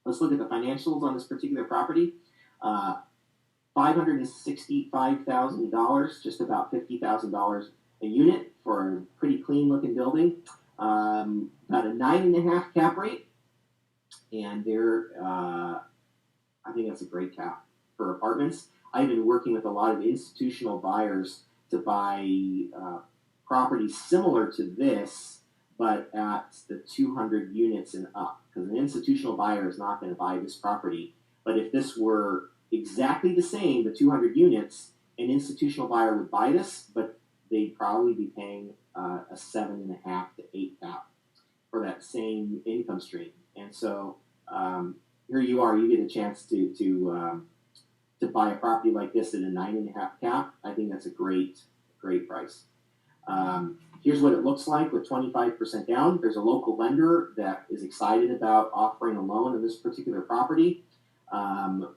Let's look at the financials on this particular property. $565,000, just about $50,000 a unit for a pretty clean looking building. About a 9.5 cap rate, and I think that's a great cap for apartments. I've been working with a lot of institutional buyers to buy properties similar to this, but at the 200 units and up, because an institutional buyer is not going to buy this property. But if this were exactly the same, the 200 units, an institutional buyer would buy this, but they'd probably be paying a 7.5 to 8 cap for that same income stream. And so here you are, you get a chance to buy a property like this at a 9.5 cap. I think that's a great price. Here's what it looks like with 25% down. There's a local lender that is excited about offering a loan on this particular property. I'm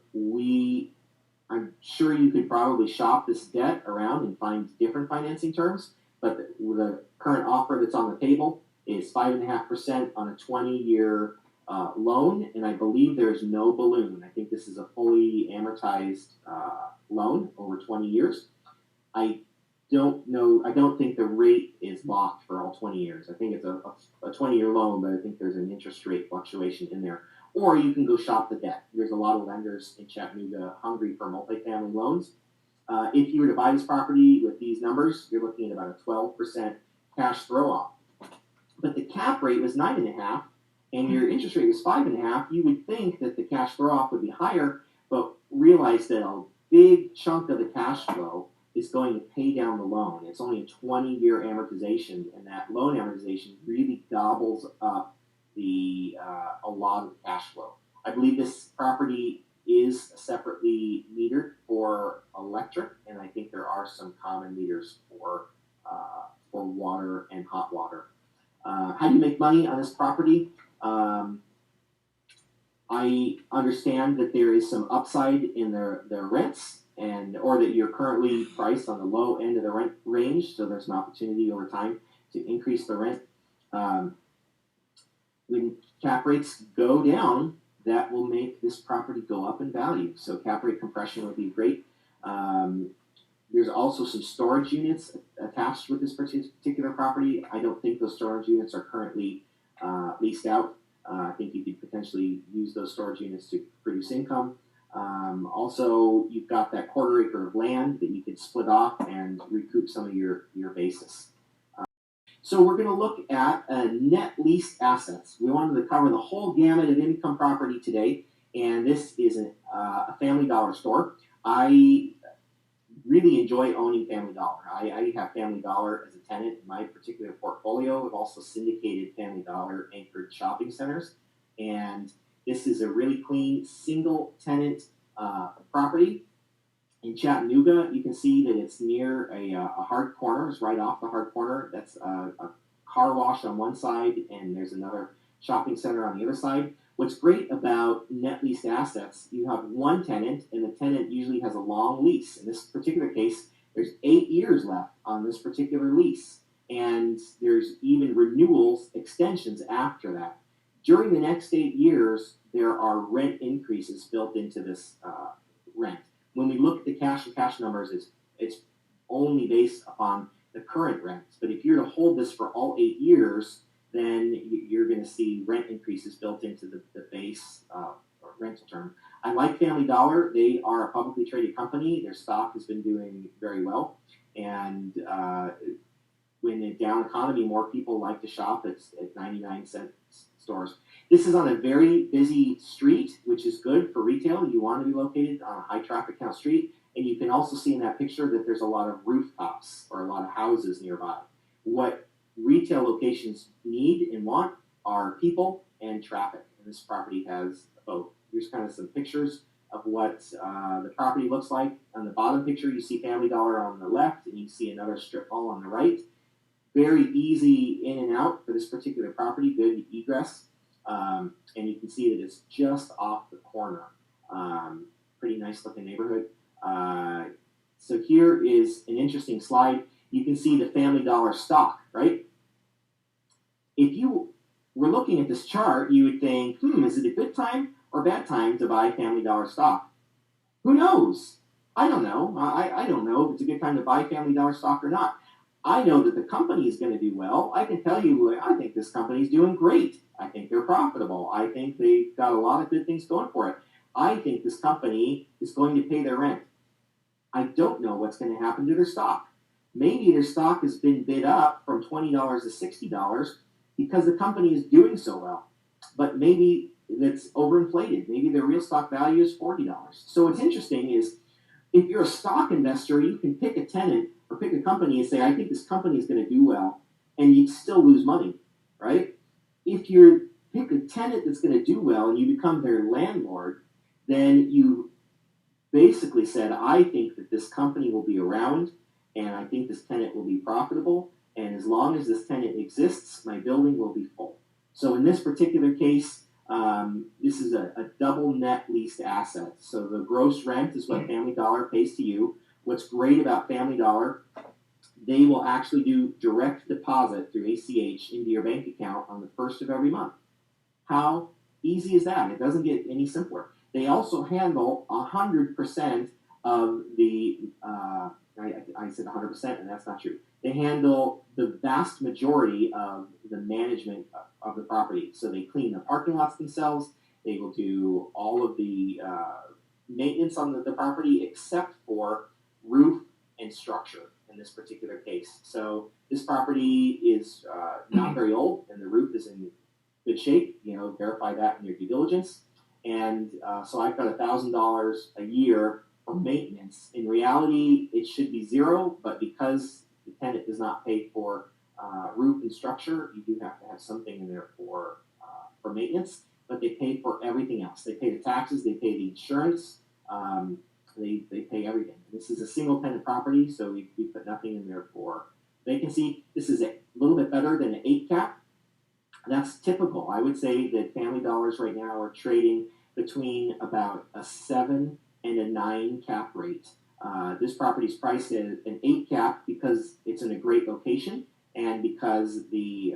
sure you could probably shop this debt around and find different financing terms, but the current offer that's on the table is 5.5% on a 20-year loan, and I believe there's no balloon. I think this is a fully amortized loan over 20 years. I don't think the rate is locked for all 20 years. I think it's a 20-year loan, but I think there's an interest rate fluctuation in there. Or you can go shop the debt. There's a lot of lenders in Chattanooga hungry for multifamily loans. If you were to buy this property with these numbers, you're looking at about a 12% cash throw-off. But the cap rate was 9.5, and your interest rate was 5.5. You would think that the cash throw-off would be higher, but realize that a big chunk of the cash flow is going to pay down the loan. It's only a 20-year amortization, and that loan amortization really gobbles up a lot of cash flow. I believe this property is separately metered for electric, and I think there are some common meters for water and hot water. How do you make money on this property? I understand that there is some upside in their rents, or that you're currently priced on the low end of the rent range, so there's an opportunity over time to increase the rent. When cap rates go down, that will make this property go up in value. So cap rate compression would be great. There's also some storage units attached with this particular property. I don't think those storage units are currently leased out. I think you could potentially use those storage units to produce income. Also, you've got that 1/4 acre of land that you could split off and recoup some of your basis. So we're going to look at net leased assets. We wanted to cover the whole gamut of income property today, and this is a Family Dollar store. I really enjoy owning Family Dollar. I have Family Dollar as a tenant in my particular portfolio. I've also syndicated Family Dollar anchored shopping centers, and this is a really clean single tenant property in Chattanooga. You can see that it's near a hard corner. It's right off the hard corner. That's a car wash on one side, and there's another shopping center on the other side. What's great about net leased assets, you have one tenant, and the tenant usually has a long lease. In this particular case, there's 8 years left on this particular lease, and there's even renewals, extensions after that. During the next 8 years, there are rent increases built into this rent. When we look at the cash numbers, it's only based upon the current rents. But if you're to hold this for all 8 years, then you're going to see rent increases built into the base rental term. I like Family Dollar. They are a publicly traded company. Their stock has been doing very well. And in a down economy, more people like to shop at 99-cent stores. This is on a very busy street, which is good for retail. You want to be located on a high traffic count street. And you can also see in that picture that there's a lot of rooftops or a lot of houses nearby. What retail locations need and want are people and traffic. And this property has both. Here's kind of some pictures of what the property looks like. On the bottom picture, you see Family Dollar on the left, and you see another strip mall on the right. Very easy in and out for this particular property, good egress. And you can see that it's just off the corner. Pretty nice looking neighborhood. So here is an interesting slide. You can see the Family Dollar stock, right? If you were looking at this chart, you would think, is it a good time or bad time to buy Family Dollar stock? Who knows? I don't know. I don't know if it's a good time to buy Family Dollar stock or not. I know that the company is going to do well. I can tell you, I think this company is doing great. I think they're profitable. I think they've got a lot of good things going for it. I think this company is going to pay their rent. I don't know what's going to happen to their stock. Maybe their stock has been bid up from $20 to $60 because the company is doing so well. But maybe it's overinflated. Maybe their real stock value is $40. So what's interesting is if you're a stock investor, you can pick a tenant or pick a company and say, I think this company is going to do well, and you'd still lose money, right? If you pick a tenant that's going to do well and you become their landlord, then you basically said, I think that this company will be around, and I think this tenant will be profitable, and as long as this tenant exists, my building will be full. So in this particular case, this is a double net leased asset. So the gross rent is what Family Dollar pays to you. What's great about Family Dollar, they will actually do direct deposit through ACH into your bank account on the first of every month. How easy is that? It doesn't get any simpler. They also handle 100% of the, I said 100%, and that's not true. They handle the vast majority of the management of the property. So they clean the parking lots themselves. They will do all of the maintenance on the property except for roof and structure in this particular case. So this property is not very old, and the roof is in good shape. Verify that in your due diligence. And so I've got $1,000 a year for maintenance. In reality, it should be zero, but because the tenant does not pay for roof and structure, you do have to have something in there for maintenance. But they pay for everything else. They pay the taxes, they pay the insurance, they pay everything. This is a single tenant property, so we put nothing in there for vacancy. This is a little bit better than an 8 cap. That's typical. I would say that Family Dollars right now are trading between about a 7 and a 9 cap rate. This property is priced at an 8 cap because it's in a great location and because the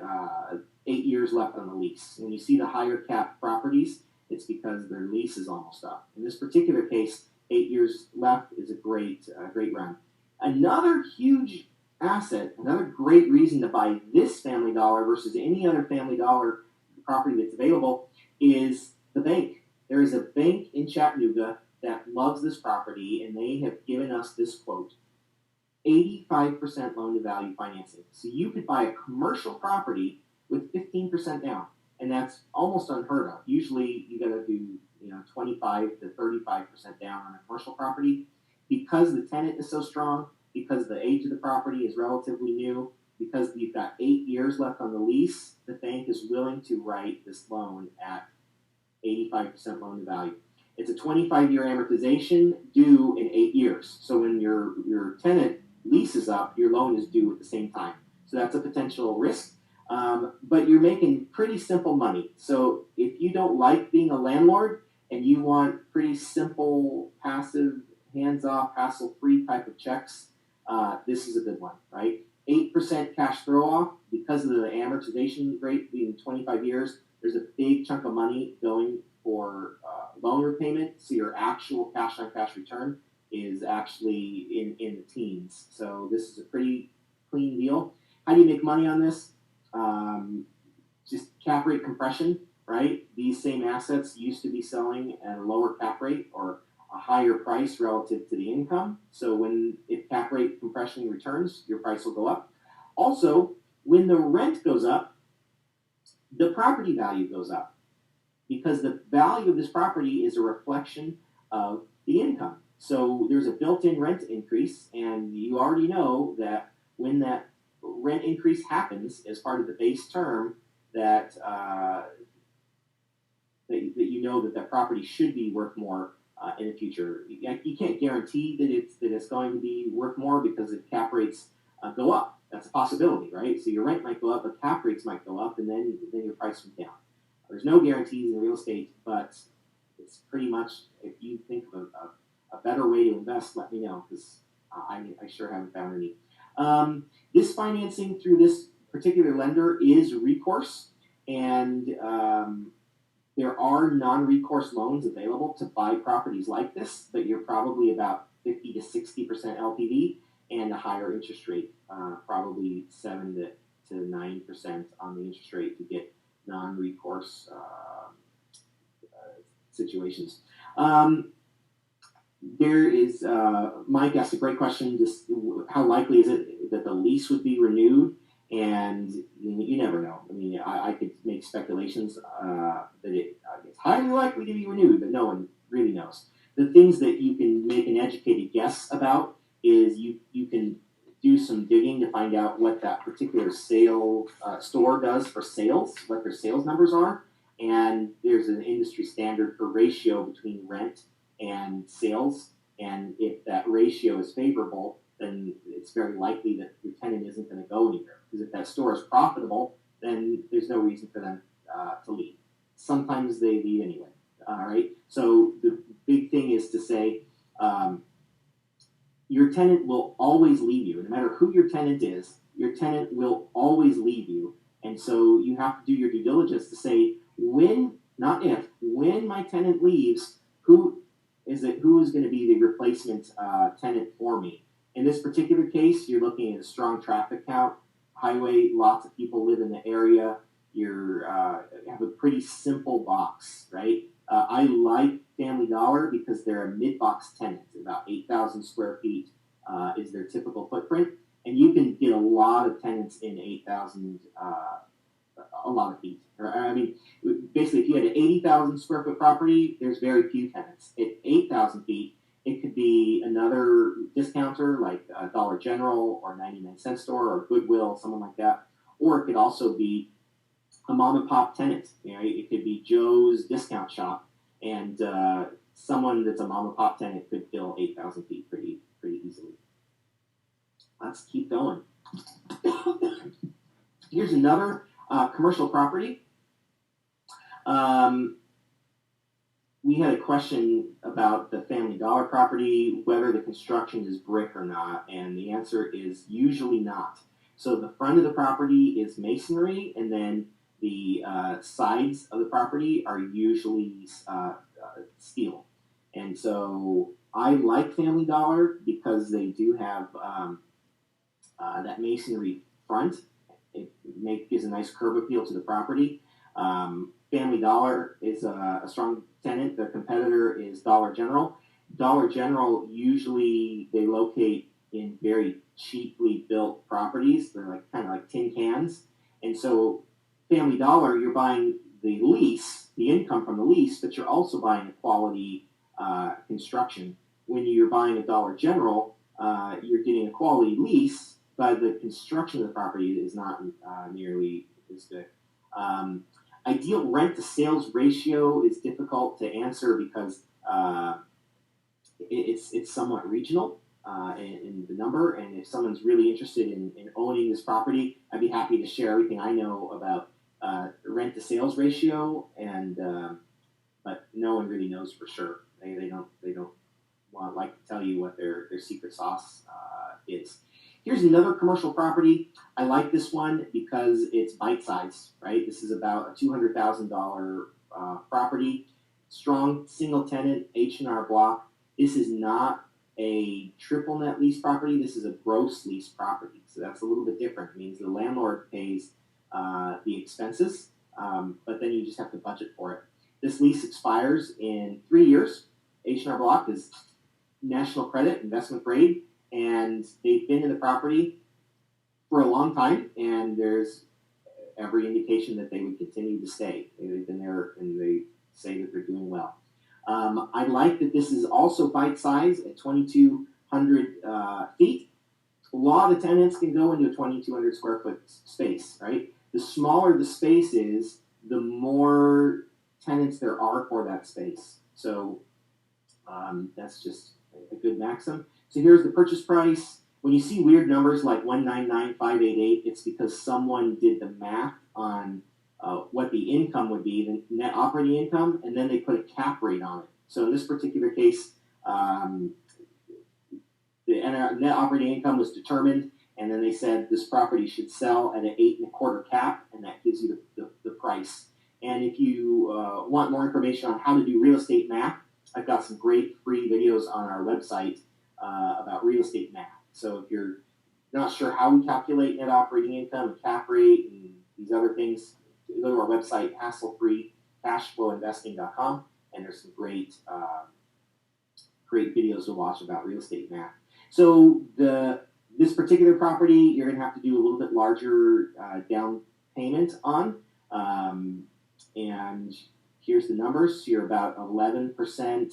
8 years left on the lease. When you see the higher cap properties, it's because their lease is almost up. In this particular case, 8 years left is a great run. Another huge asset, another great reason to buy this Family Dollar versus any other Family Dollar property that's available is the bank. There is a bank in Chattanooga that loves this property, and they have given us this quote: 85% loan to value financing. So you could buy a commercial property with 15% down, and that's almost unheard of. Usually you got to do 25 to 35% down on a commercial property. Because the tenant is so strong, because the age of the property is relatively new, because you've got 8 years left on the lease, the bank is willing to write this loan at 85% loan to value. It's a 25-year amortization due in 8 years. So when your tenant lease is up, your loan is due at the same time. So that's a potential risk. But you're making pretty simple money. So if you don't like being a landlord and you want pretty simple, passive, hands-off, hassle-free type of checks, this is a good one, right? 8% cash throw-off because of the amortization rate being 25 years. There's a big chunk of money going for loan repayment, so your actual cash-on-cash return is actually in the teens. So this is a pretty clean deal. How do you make money on this? Just cap rate compression, right? These same assets used to be selling at a lower cap rate or a higher price relative to the income. So if cap rate compression returns, your price will go up. Also, when the rent goes up, the property value goes up because the value of this property is a reflection of the income. So there's a built-in rent increase, and you already know that when that rent increase happens as part of the base term, that that you know that property should be worth more in the future. You can't guarantee that it's going to be worth more because if cap rates go up, that's a possibility, right? So your rent might go up, but cap rates might go up, and then your price went down. There's no guarantees in real estate, but it's pretty much, if you think of a better way to invest, let me know, because I sure haven't found any. This financing through this particular lender is recourse, and there are non-recourse loans available to buy properties like this, but you're probably about 50 to 60% LTV and a higher interest rate, probably 7 to 9% on the interest rate to get non-recourse situations. There is, Mike asked a great question, just how likely is it that the lease would be renewed? And you never know. I mean, I could make speculations that it's highly likely to be renewed, but no one really knows. The things that you can make an educated guess about is you can do some digging to find out what that particular store does for sales, what their sales numbers are. And there's an industry standard for ratio between rent and sales. And if that ratio is favorable, then it's very likely that your tenant isn't going to go anywhere. Because if that store is profitable, then there's no reason for them to leave. Sometimes they leave anyway. All right. So the big thing is to say your tenant will always leave you. No matter who your tenant is, your tenant will always leave you. And so you have to do your due diligence to say when, not if, when my tenant leaves, who is going to be the replacement tenant for me? In this particular case, you're looking at a strong traffic count, highway, lots of people live in the area. You have a pretty simple box, right? I like Family Dollar because they're a mid-box tenant. About 8,000 square feet is their typical footprint. And you can get a lot of tenants in 8,000, a lot of feet. I mean, basically, if you had an 80,000 square foot property, there's very few tenants. At 8,000 feet, it could be another discounter like Dollar General or 99-cent store or Goodwill, someone like that. Or it could also be a mom and pop tenant. You know, it could be Joe's discount shop, and someone that's a mom and pop tenant could fill 8,000 feet pretty easily. Let's keep going. Here's another commercial property. We had a question about the Family Dollar property, whether the construction is brick or not, and the answer is usually not. So the front of the property is masonry, and then the sides of the property are usually steel. And so I like Family Dollar because they do have that masonry front. It gives a nice curb appeal to the property. Family Dollar is a strong tenant. Their competitor is Dollar General. Dollar General, usually they locate in very cheaply built properties. They're like kind of like tin cans. And so Family Dollar, you're buying the lease, the income from the lease, but you're also buying a quality construction. When you're buying a Dollar General, you're getting a quality lease, but the construction of the property is not nearly as good. Ideal rent to sales ratio is difficult to answer because it's somewhat regional in the number. And if someone's really interested in owning this property, I'd be happy to share everything I know about rent to sales ratio. And but no one really knows for sure. They don't like to tell you what their secret sauce is. Here's another commercial property. I like this one because it's bite-sized, right? This is about a $200,000 property. Strong single tenant H&R block. This is not a triple net lease property. This is a gross lease property. So that's a little bit different. It means the landlord pays the expenses, but then you just have to budget for it. This lease expires in 3 years. H&R block is national credit, investment grade, and they've been in the property for a long time, and there's every indication that they would continue to stay. They've been there, and they say that they're doing well. I like that this is also bite size at 2,200 feet. A lot of tenants can go into a 2,200 square foot space, right? The smaller the space is, the more tenants there are for that space. So that's just a good maxim. So here's the purchase price. When you see weird numbers like 199,588, it's because someone did the math on what the income would be, the net operating income, and then they put a cap rate on it. So in this particular case, the net operating income was determined, and then they said this property should sell at an 8.25 cap, and that gives you the price. And if you want more information on how to do real estate math, I've got some great free videos on our website about real estate math. So if you're not sure how we calculate net operating income and cap rate and these other things, go to our website, hassle-free, cashflowinvesting.com, and there's some great videos to watch about real estate math. So this particular property, you're going to have to do a little bit larger down payment on, and here's the numbers. You're about 11%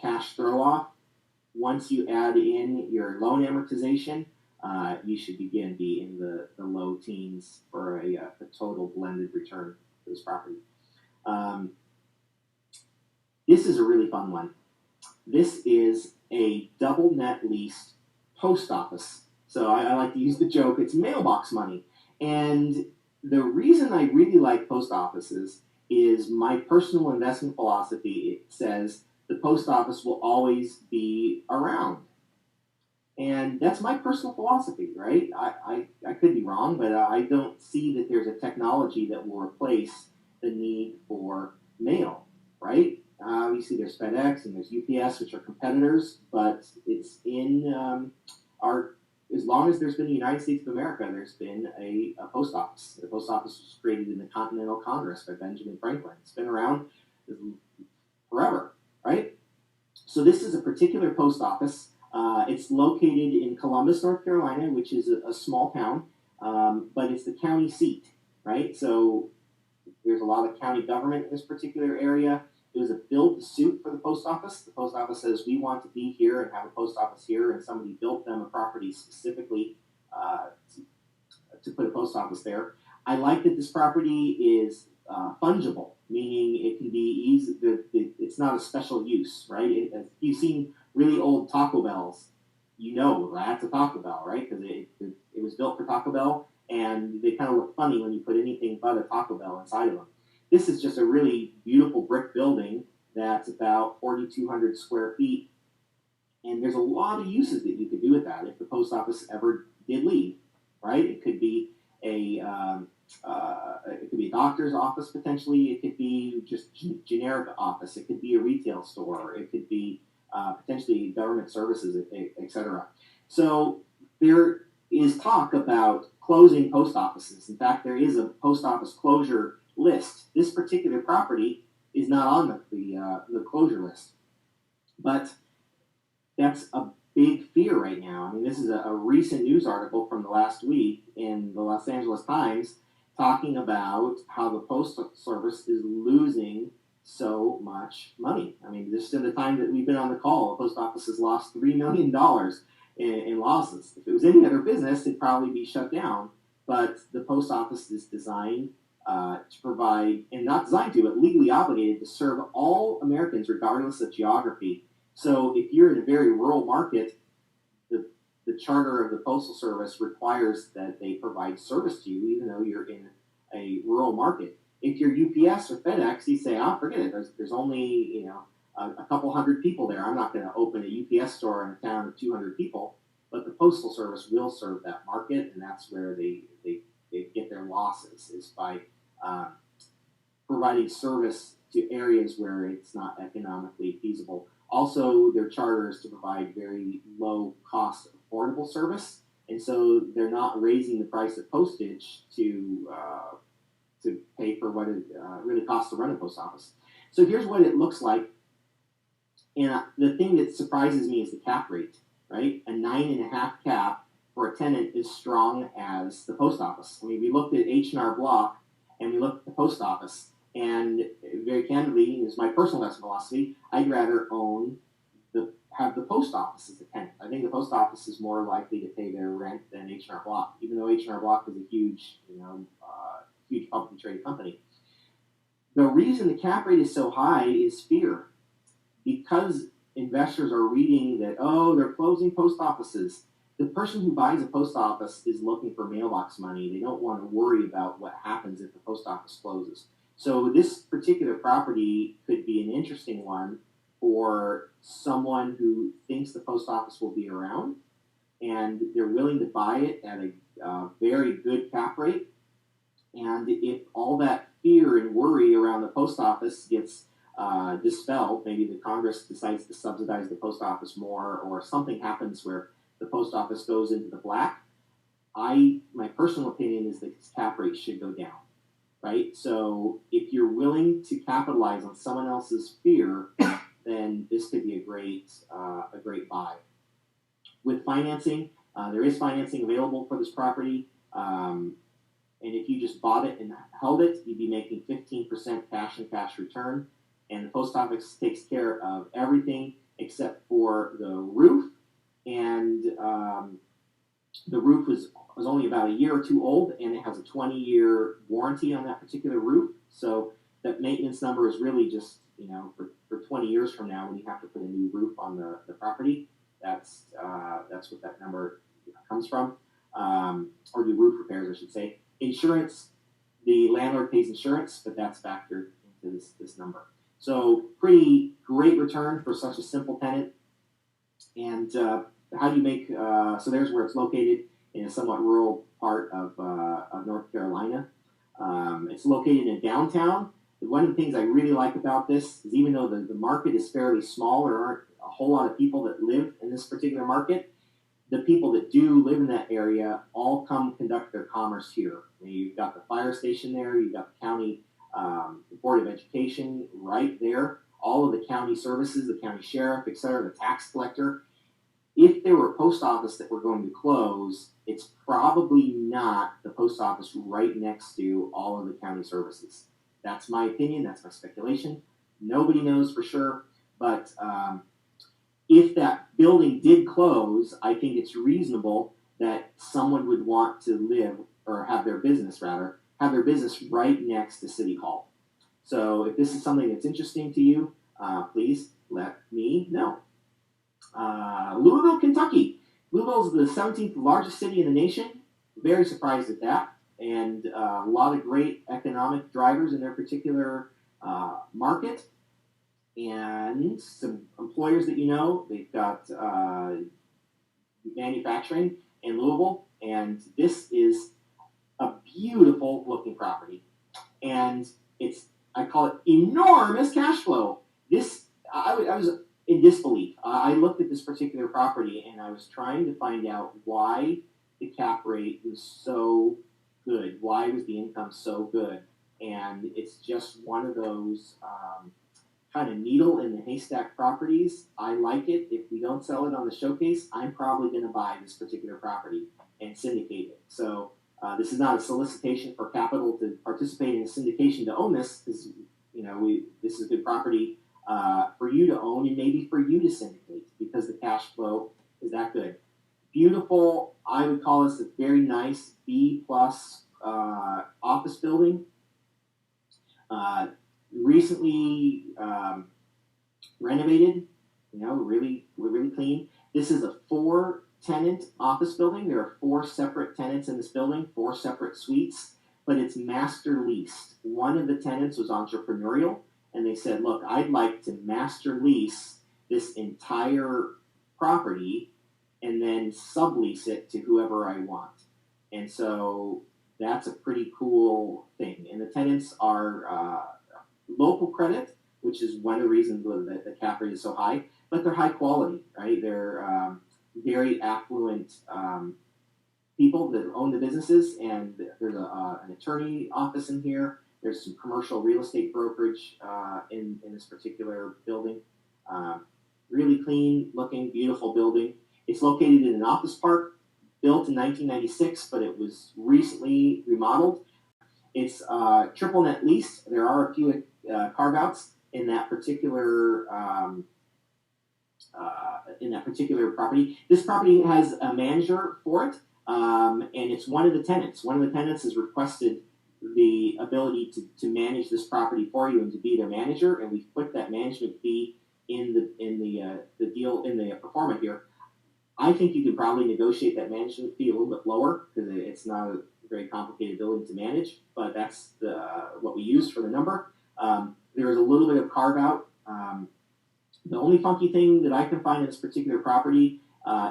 cash throw-off. Once you add in your loan amortization, you should be in the low teens for a total blended return for this property. This is a really fun one. This is a double net leased post office. So I like to use the joke, it's mailbox money. And the reason I really like post offices is my personal investment philosophy. It says the post office will always be around. And that's my personal philosophy, right? I could be wrong, but I don't see that there's a technology that will replace the need for mail, right? Obviously, there's FedEx and there's UPS, which are competitors, but it's in as long as there's been the United States of America, there's been a post office. The post office was created in the Continental Congress by Benjamin Franklin. It's been around forever, right? So this is a particular post office. It's located in Columbus, North Carolina, which is a small town, but it's the county seat, right? So there's a lot of county government in this particular area. It was a build to suit for the post office. The post office says, we want to be here and have a post office here, and somebody built them a property specifically to put a post office there. I like that this property is fungible, meaning it can be easy. It's not a special use, right? If you've seen really old Taco Bells, you know that's a Taco Bell, right? Because it was built for Taco Bell, and they kind of look funny when you put anything but a Taco Bell inside of them. This is just a really beautiful brick building that's about 4,200 square feet, and there's a lot of uses that you could do with that if the post office ever did leave, right? It could be a doctor's office potentially. It could be just generic office. It could be a retail store. It could be potentially government services, etc. So there is talk about closing post offices. In fact, there is a post office closure list. This particular property is not on the closure list, but that's a big fear right now. I mean, this is a recent news article from the last week in the Los Angeles Times talking about how the Postal Service is losing so much money. I mean, just in the time that we've been on the call, the post office has lost $3 million in losses. If it was any other business, it'd probably be shut down. But the post office is designed to provide, and not designed to, but legally obligated to serve all Americans regardless of geography. So if you're in a very rural market, the charter of the Postal Service requires that they provide service to you, even though you're in a rural market. If you're UPS or FedEx, you say, "Oh, forget it. There's only a couple hundred people there. I'm not going to open a UPS store in a town of 200 people." But the Postal Service will serve that market, and that's where they get their losses, is by providing service to areas where it's not economically feasible. Also, their charter is to provide very low-cost, affordable service, and so they're not raising the price of postage to pay for what it really costs to run a post office. So here's what it looks like, and the thing that surprises me is the cap rate, right? A 9.5 cap for a tenant is strong as the post office. I mean, we looked at H&R Block, and we looked at the post office, And very candidly, is my personal philosophy, I'd rather have the post office as a tenant. I think the post office is more likely to pay their rent than H&R Block, even though H&R Block is a huge, huge publicly traded company. The reason the cap rate is so high is fear, because investors are reading that, oh, they're closing post offices. The person who buys a post office is looking for mailbox money. They don't want to worry about what happens if the post office closes. So this particular property could be an interesting one for someone who thinks the post office will be around and they're willing to buy it at a very good cap rate. And if all that fear and worry around the post office gets dispelled, maybe the Congress decides to subsidize the post office more, or something happens where the post office goes into the black, my personal opinion is that cap rate should go down, right? So if you're willing to capitalize on someone else's fear, then this could be a great buy. With financing, there is financing available for this property. And if you just bought it and held it, you'd be making 15% cash and cash return. And the post office takes care of everything except for the roof. And the roof was only about a year or two old, and it has a 20-year warranty on that particular roof. So that maintenance number is really just, for 20 years from now when you have to put a new roof on the property, that's what that number comes from, or new roof repairs, I should say. Insurance, the landlord pays insurance, but that's factored into this number. So pretty great return for such a simple tenant. And how do you make, so there's where it's located, in a somewhat rural part of North Carolina. It's located in downtown. One of the things I really like about this is, even though the market is fairly small, there aren't a whole lot of people that live in this particular market. The people that do live in that area all come conduct their commerce here. You've got the fire station there, you've got the county Board of Education right there, all of the county services, the county sheriff, etc., the tax collector. If there were a post office that were going to close, it's probably not the post office right next to all of the county services. That's my opinion, that's my speculation. Nobody knows for sure, but if that building did close, I think it's reasonable that someone would want to live, or have their business right next to City Hall. So if this is something that's interesting to you, please let me know. Louisville, Kentucky. Louisville is the 17th largest city in the nation. Very surprised at that. And a lot of great economic drivers in their particular market. And some employers that they've got manufacturing in Louisville, and this is a beautiful looking property. And I call it enormous cash flow. I was in disbelief. I looked at this particular property and I was trying to find out why the cap rate was so good. Why was the income so good? And it's just one of those kind of needle in the haystack properties. I like it. If we don't sell it on the showcase, I'm probably going to buy this particular property and syndicate it. So this is not a solicitation for capital to participate in a syndication to own this, because this is a good property for you to own and maybe for you to syndicate, because the cash flow is that good. Beautiful. I would call this a very nice B+ office building. Recently renovated, really clean. This is a 4-tenant office building. There are 4 separate tenants in this building, 4 separate suites, but it's master leased. One of the tenants was entrepreneurial, and they said, look, I'd like to master lease this entire property and then sublease it to whoever I want. And so that's a pretty cool thing. And the tenants are local credit, which is one of the reasons that the cap rate is so high, but they're high quality, right? They're very affluent people that own the businesses, and there's an attorney office in here. There's some commercial real estate brokerage in this particular building. Really clean looking, beautiful building. It's located in an office park built in 1996, but it was recently remodeled. It's triple net lease. There are a few carve outs in that particular property. This property has a manager for it, and it's one of the tenants. One of the tenants has requested the ability to manage this property for you and to be their manager, and we've put that management fee in the deal in the performance here. I think you could probably negotiate that management fee a little bit lower because it's not a very complicated building to manage, but that's what we used for the number. There is a little bit of carve out. The only funky thing that I can find in this particular property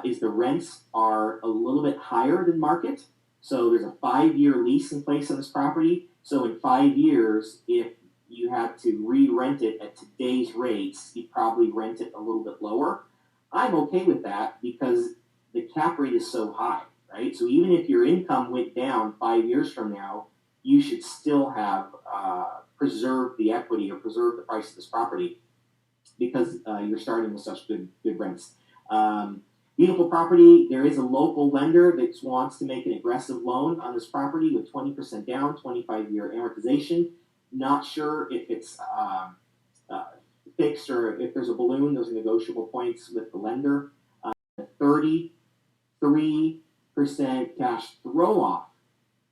is the rents are a little bit higher than market. So there's a 5-year lease in place on this property. So in 5 years, if you had to re-rent it at today's rates, you'd probably rent it a little bit lower. I'm okay with that because the cap rate is so high, right? So even if your income went down 5 years from now, you should still have preserved the equity or preserved the price of this property because you're starting with such good rents. Beautiful property. There is a local lender that wants to make an aggressive loan on this property with 20% down, 25-year amortization. Not sure if it's fixed or if there's a balloon. Those are negotiable points with the lender. 33% cash throw off.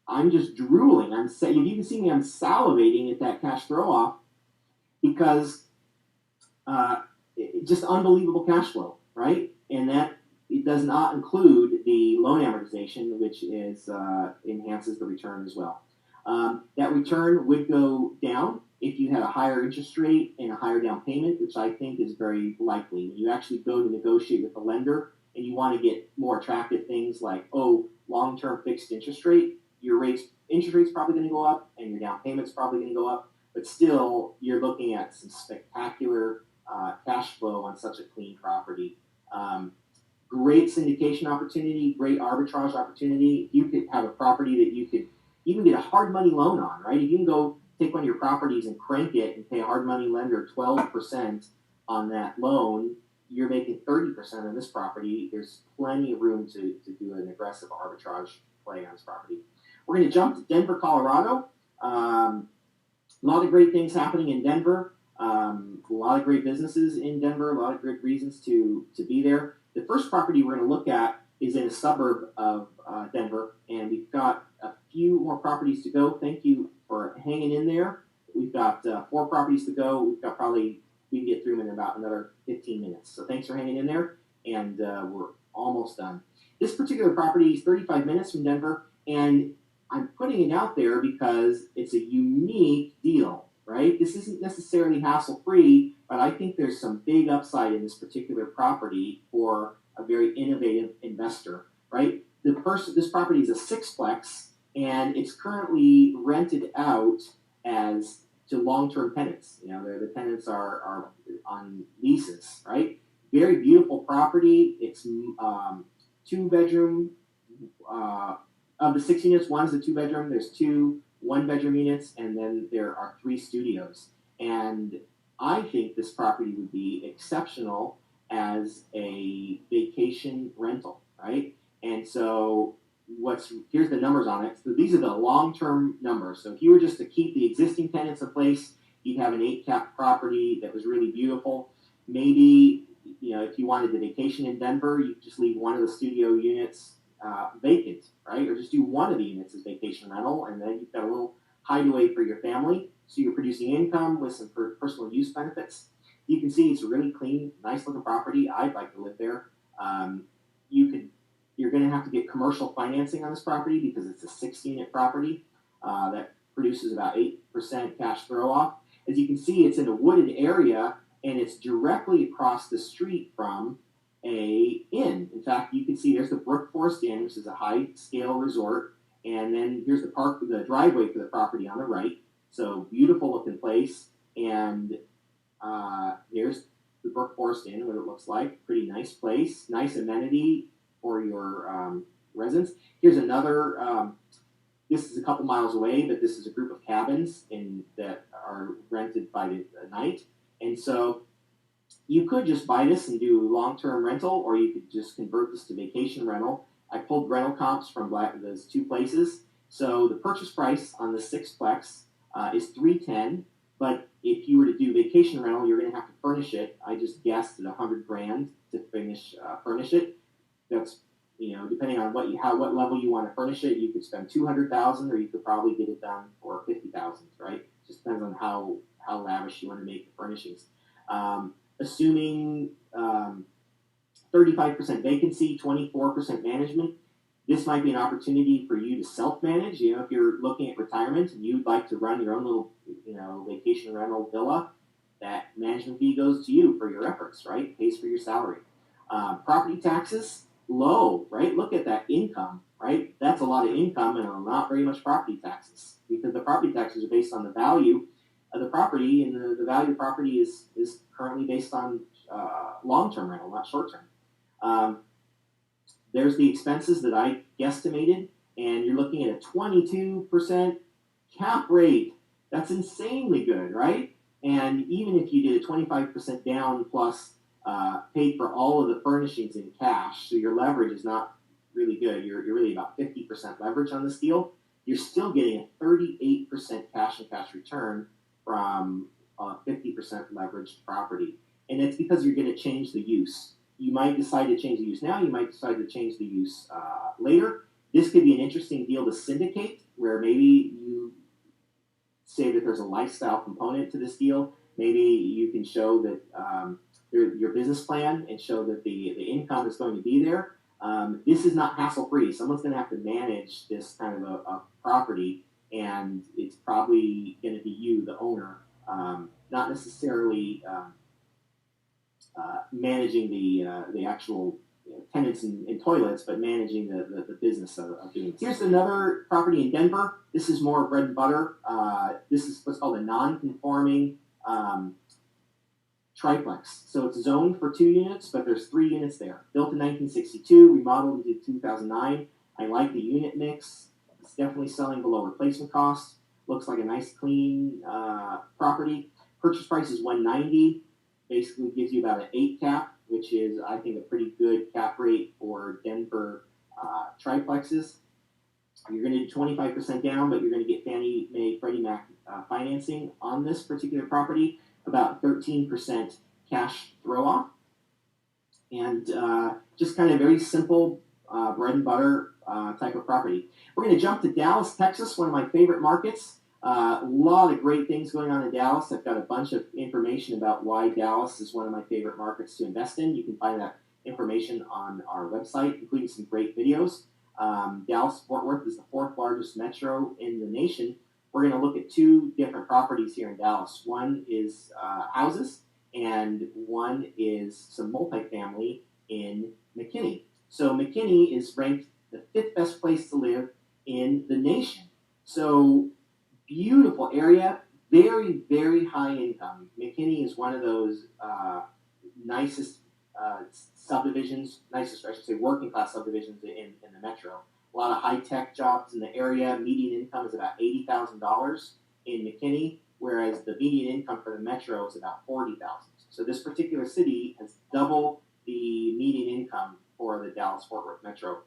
I'm just drooling. If you can see me, I'm salivating at that cash throw off because just unbelievable cash flow, right? And that it does not include the loan amortization, which is enhances the return as well. That return would go down if you had a higher interest rate and a higher down payment, which I think is very likely. When you actually go to negotiate with the lender and you want to get more attractive things like, long-term fixed interest rate, interest rate's probably going to go up and your down payment's probably going to go up, but still you're looking at some spectacular cash flow on such a clean property. Great syndication opportunity, great arbitrage opportunity. You could have a property that you could even get a hard money loan on, right? You can go take one of your properties and crank it and pay a hard money lender 12% on that loan. You're making 30% on this property. There's plenty of room to do an aggressive arbitrage play on this property. We're going to jump to Denver, Colorado. A lot of great things happening in Denver. A lot of great businesses in Denver. A lot of great reasons to be there. The first property we're going to look at is in a suburb of Denver, and we've got a few more properties to go. Thank you for hanging in there. We've got 4 properties to go. We can get through them in about another 15 minutes. So thanks for hanging in there, and we're almost done. This particular property is 35 minutes from Denver, and I'm putting it out there because it's a unique deal, right? This isn't necessarily hassle-free, but I think there's some big upside in this particular property for a very innovative investor, right? This property is a 6-plex, and it's currently rented out as to long-term tenants. The tenants are on leases, right? Very beautiful property. It's 2-bedroom. Of the 6 units, one is a 2-bedroom. There's 2 1-bedroom units, and then there are 3 studios. And I think this property would be exceptional as a vacation rental, right? And so here's the numbers on it. So these are the long-term numbers. So if you were just to keep the existing tenants in place, you'd have an 8-cap property that was really beautiful. Maybe, if you wanted to vacation in Denver, you could just leave one of the studio units vacant, right? Or just do one of the units as vacation rental, and then you've got a little hideaway for your family. So you're producing income with some personal use benefits. You can see it's a really clean, nice looking property. I'd like to live there. You're going to have to get commercial financing on this property because it's a 6-unit property that produces about 8% cash throw off. As you can see, it's in a wooded area, and it's directly across the street from a inn. In fact, you can see there's the Brook Forest Inn, which is a high-scale resort, and then here's the driveway for the property on the right. So beautiful-looking place, and here's the Brook Forest Inn, what it looks like. Pretty nice place, nice amenity for your residents. Here's another. This is a couple miles away, but this is a group of cabins that are rented by the night, and so you could just buy this and do long-term rental, or you could just convert this to vacation rental. I pulled rental comps from those 2 places, So the purchase price on the sixplex is $310, but if you were to do vacation rental, you're going to have to furnish it. I just guessed at $100,000 to furnish it. That's, depending on what level you want to furnish it, you could spend $200,000, or you could probably get it done for $50,000, right? Just depends on how lavish you want to make the furnishings. Assuming 35% vacancy, 24% management, this might be an opportunity for you to self-manage. If you're looking at retirement and you'd like to run your own little, vacation rental villa, that management fee goes to you for your efforts, right? Pays for your salary. Property taxes, low, right? Look at that income, right? That's a lot of income and not very much property taxes, because the property taxes are based on the value of the property, and the value of the property is currently based on long-term rental, not short-term. There's the expenses that I guesstimated, and you're looking at a 22% cap rate. That's insanely good, right? And even if you did a 25% down plus paid for all of the furnishings in cash, so your leverage is not really good. You're really about 50% leverage on this deal. You're still getting a 38% cash-on-cash return from a 50% leveraged property. And it's because you're going to change the use. You might decide to change the use now. You might decide to change the use later. This could be an interesting deal to syndicate, where maybe you say that there's a lifestyle component to this deal. Maybe you can show that your business plan and show that the income is going to be there. This is not hassle-free. Someone's going to have to manage this kind of a property, and it's probably going to be you, the owner, not necessarily managing the actual tenants and toilets, but managing the business of doing this. Here's another property in Denver. This is more bread and butter. This is what's called a non-conforming triplex. So it's zoned for 2 units, but there's 3 units there. Built in 1962, remodeled in 2009. I like the unit mix. It's definitely selling below replacement cost. Looks like a nice, clean property. Purchase price is $190. Basically gives you about an 8 cap, which is, I think, a pretty good cap rate for Denver triplexes. You're going to do 25% down, but you're going to get Fannie Mae, Freddie Mac financing on this particular property, about 13% cash throw-off. And just kind of very simple bread and butter type of property. We're going to jump to Dallas, Texas, one of my favorite markets. A lot of great things going on in Dallas. I've got a bunch of information about why Dallas is one of my favorite markets to invest in. You can find that information on our website, including some great videos. Dallas-Fort Worth is the 4th largest metro in the nation. We're going to look at 2 different properties here in Dallas. One is houses, and one is some multifamily in McKinney. So McKinney is ranked the 5th best place to live in the nation. So beautiful area, very, very high income. McKinney is one of those nicest subdivisions, working class subdivisions in the metro. A lot of high-tech jobs in the area. Median income is about $80,000 in McKinney, whereas the median income for the metro is about $40,000. So this particular city has double the median income for the Dallas-Fort Worth metro.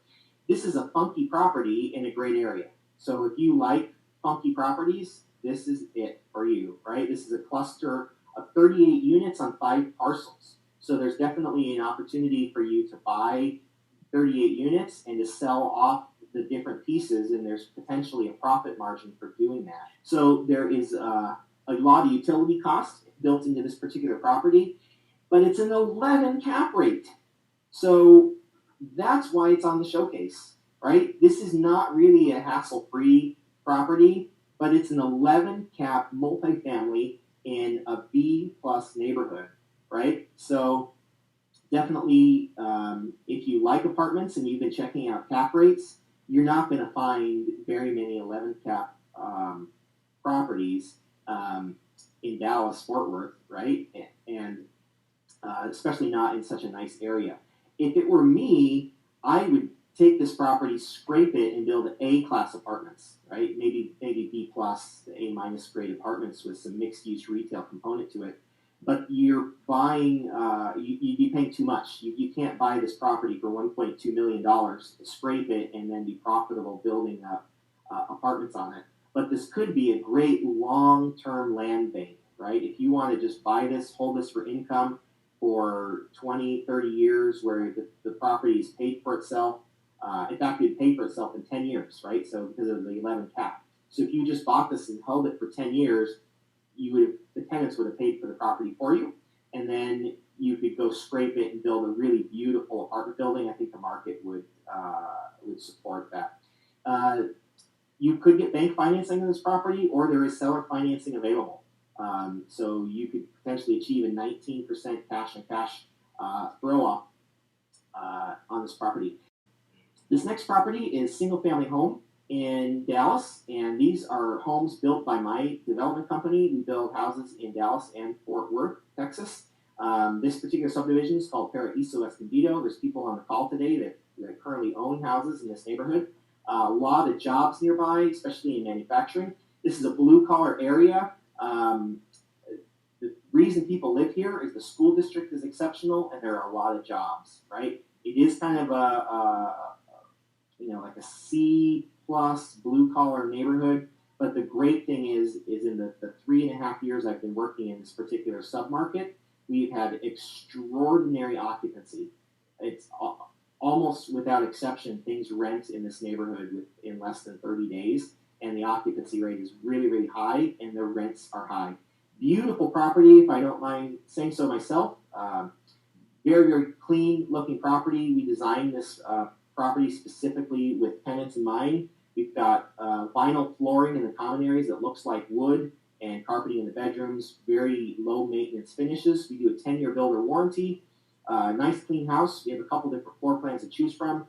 This is a funky property in a great area. So if you like funky properties, this is it for you, right? This is a cluster of 38 units on 5 parcels. So there's definitely an opportunity for you to buy 38 units and to sell off the different pieces, and there's potentially a profit margin for doing that. So there is a lot of utility costs built into this particular property, but it's an 11 cap rate. So that's why it's on the showcase, right? This is not really a hassle-free property, but it's an 11 cap multifamily in a B plus neighborhood, right? So definitely, if you like apartments and you've been checking out cap rates, you're not going to find very many 11 cap properties in Dallas, Fort Worth, right? And especially not in such a nice area. If it were me, I would take this property, scrape it, and build A-class apartments, right? Maybe B plus, A- grade apartments with some mixed-use retail component to it. But you're buying, you'd be paying too much. You can't buy this property for $1.2 million, scrape it, and then be profitable building up apartments on it. But this could be a great long-term land bank, right? If you want to just buy this, hold this for income for 20, 30 years where the property is paid for itself. In fact, it paid for itself in 10 years, right? So because of the 11 cap. So if you just bought this and held it for 10 years, the tenants would have paid for the property for you, and then you could go scrape it and build a really beautiful apartment building. I think the market would support that. You could get bank financing on this property, or there is seller financing available. So you could potentially achieve a 19% cash on cash throw off on this property. This next property is single family home in Dallas, and these are homes built by my development company. We build houses in Dallas and Fort Worth, Texas. This particular subdivision is called Paraíso Escondido. There's people on the call today that currently own houses in this neighborhood. A lot of jobs nearby, especially in manufacturing. This is a blue-collar area. The reason people live here is the school district is exceptional, and there are a lot of jobs, right? It is kind of like a C plus blue-collar neighborhood, but the great thing is in the 3.5 years I've been working in this particular submarket, we've had extraordinary occupancy. It's almost without exception, things rent in this neighborhood in less than 30 days, and the occupancy rate is really, really high, and the rents are high. Beautiful property, if I don't mind saying so myself. Very, very clean-looking property. We designed this property specifically with tenants in mind. We've got vinyl flooring in the common areas that looks like wood, and carpeting in the bedrooms, very low maintenance finishes. We do a 10-year builder warranty. Nice clean house. We have a couple different floor plans to choose from.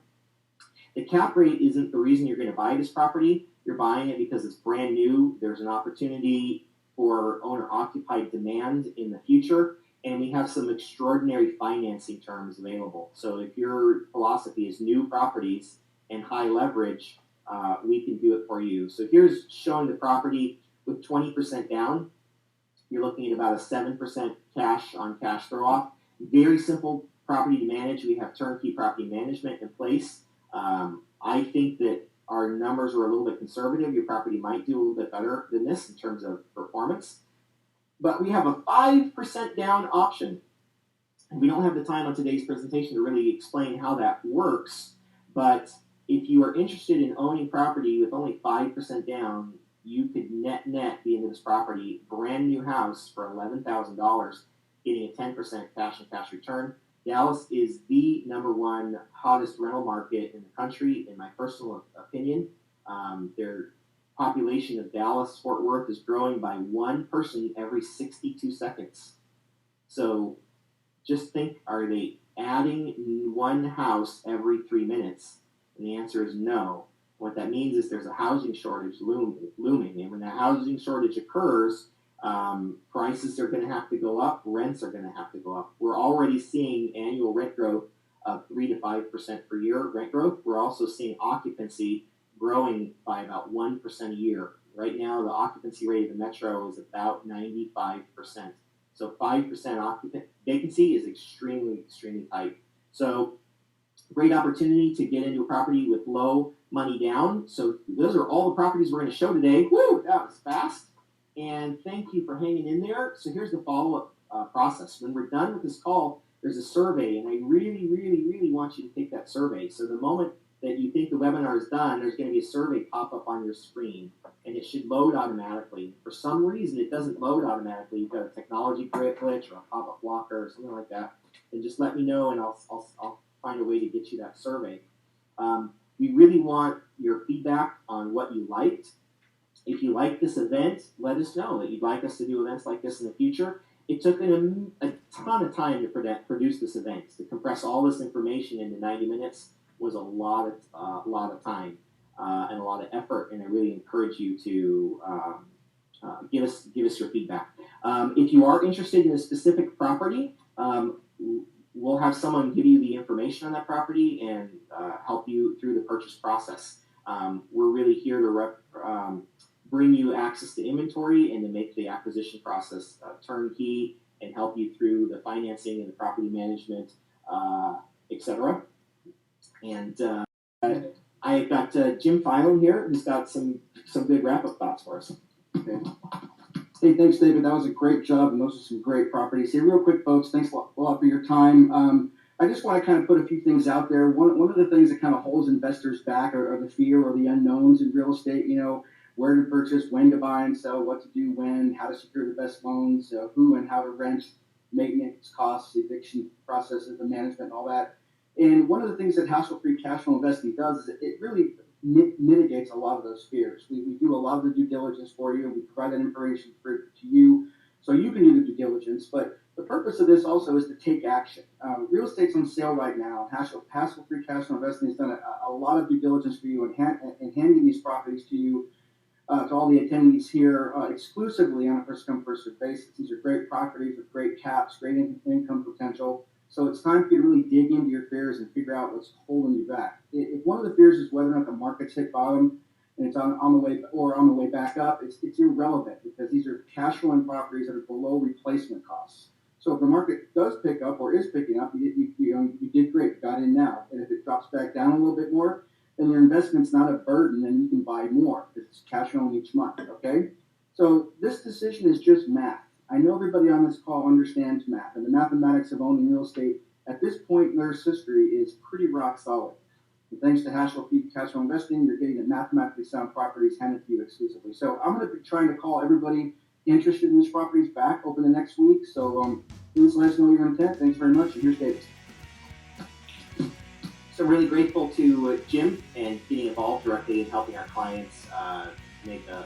The cap rate isn't the reason you're going to buy this property. You're buying it because it's brand new. There's an opportunity for owner-occupied demand in the future, and we have some extraordinary financing terms available. So if your philosophy is new properties and high leverage, we can do it for you. So here's showing the property with 20% down. You're looking at about a 7% cash on cash throw off. Very simple property to manage. We have turnkey property management in place. I think that our numbers are a little bit conservative. Your property might do a little bit better than this in terms of performance. But we have a 5% down option. And we don't have the time on today's presentation to really explain how that works. But if you are interested in owning property with only 5% down, you could net be into this property, brand new house for $11,000, getting a 10% cash on cash return. Dallas is the #1 hottest rental market in the country, in my personal opinion. Their population of Dallas, Fort Worth is growing by one person every 62 seconds. So just think, are they adding one house every 3 minutes? And the answer is no. What that means is there's a housing shortage looming. And when that housing shortage occurs, prices are going to have to go up, rents are going to have to go up. We're already seeing annual rent growth of 3 to 5% per year rent growth. We're also seeing occupancy growing by about 1% a year. Right now, the occupancy rate of the metro is about 95%. So 5% vacancy is extremely, extremely tight. So great opportunity to get into a property with low money down. So those are all the properties we're going to show today. Woo, that was fast. And thank you for hanging in there. So here's the follow-up process. When we're done with this call, there's a survey, and I really, really, really want you to take that survey. So the moment that you think the webinar is done, there's going to be a survey pop up on your screen, and it should load automatically. For some reason, it doesn't load automatically. You've got a technology glitch or a pop-up blocker or something like that, then just let me know, and I'll find a way to get you that survey. We really want your feedback on what you liked. If you like this event, let us know that you'd like us to do events like this in the future. It took a ton of time to produce this event. To compress all this information into 90 minutes was a lot of time and a lot of effort, and I really encourage you to give us your feedback. If you are interested in a specific property, we'll have someone give you the information on that property and help you through the purchase process. We're really here to bring you access to inventory and to make the acquisition process turnkey and help you through the financing and the property management, etc. And I've got Jim Filan here, who's got some good wrap-up thoughts for us. Okay. Hey, thanks, David. That was a great job, and those are some great properties. Hey, real quick, folks, thanks a lot for your time. I just want to kind of put a few things out there. One of the things that kind of holds investors back are the fear or the unknowns in real estate. Where to purchase, when to buy and sell, what to do when, how to secure the best loans, who and how to rent, maintenance costs, eviction processes, the management, and all that. And one of the things that hassle-free cash flow investing does is it really mitigates a lot of those fears. We do a lot of the due diligence for you, and we provide that information to you so you can do the due diligence. But the purpose of this also is to take action. Real estate's on sale right now. Hassle-free cash flow investing has done a lot of due diligence for you and handing these properties to you, to all the attendees here, exclusively on a first-come, first-served basis. These are great properties with great caps, great income potential. So it's time for you to really dig into your fears and figure out what's holding you back. If one of the fears is whether or not the market's hit bottom and it's on the way back up, it's irrelevant, because these are cash flowing properties that are below replacement costs. So if the market does pick up or is picking up, you did great, got in now. And if it drops back down a little bit more, then your investment's not a burden, and you can buy more because it's cash flowing each month. Okay, so this decision is just math. I know everybody on this call understands math, and the mathematics of owning real estate at this point in their history is pretty rock solid. And thanks to hassle-free cash flow investing, you're getting the mathematically sound properties handed to you exclusively. So I'm going to be trying to call everybody interested in these properties back over the next week. So please let us know your intent. Thanks very much, and here's David. So really grateful to Jim and getting involved directly in helping our clients make an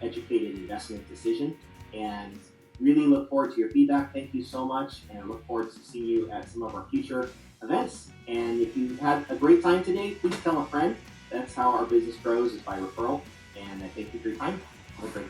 educated investment decision, and really look forward to your feedback. Thank you so much, and I look forward to seeing you at some of our future events. And if you had a great time today, please tell a friend. That's how our business grows, is by referral. And I thank you for your time. Have a great day.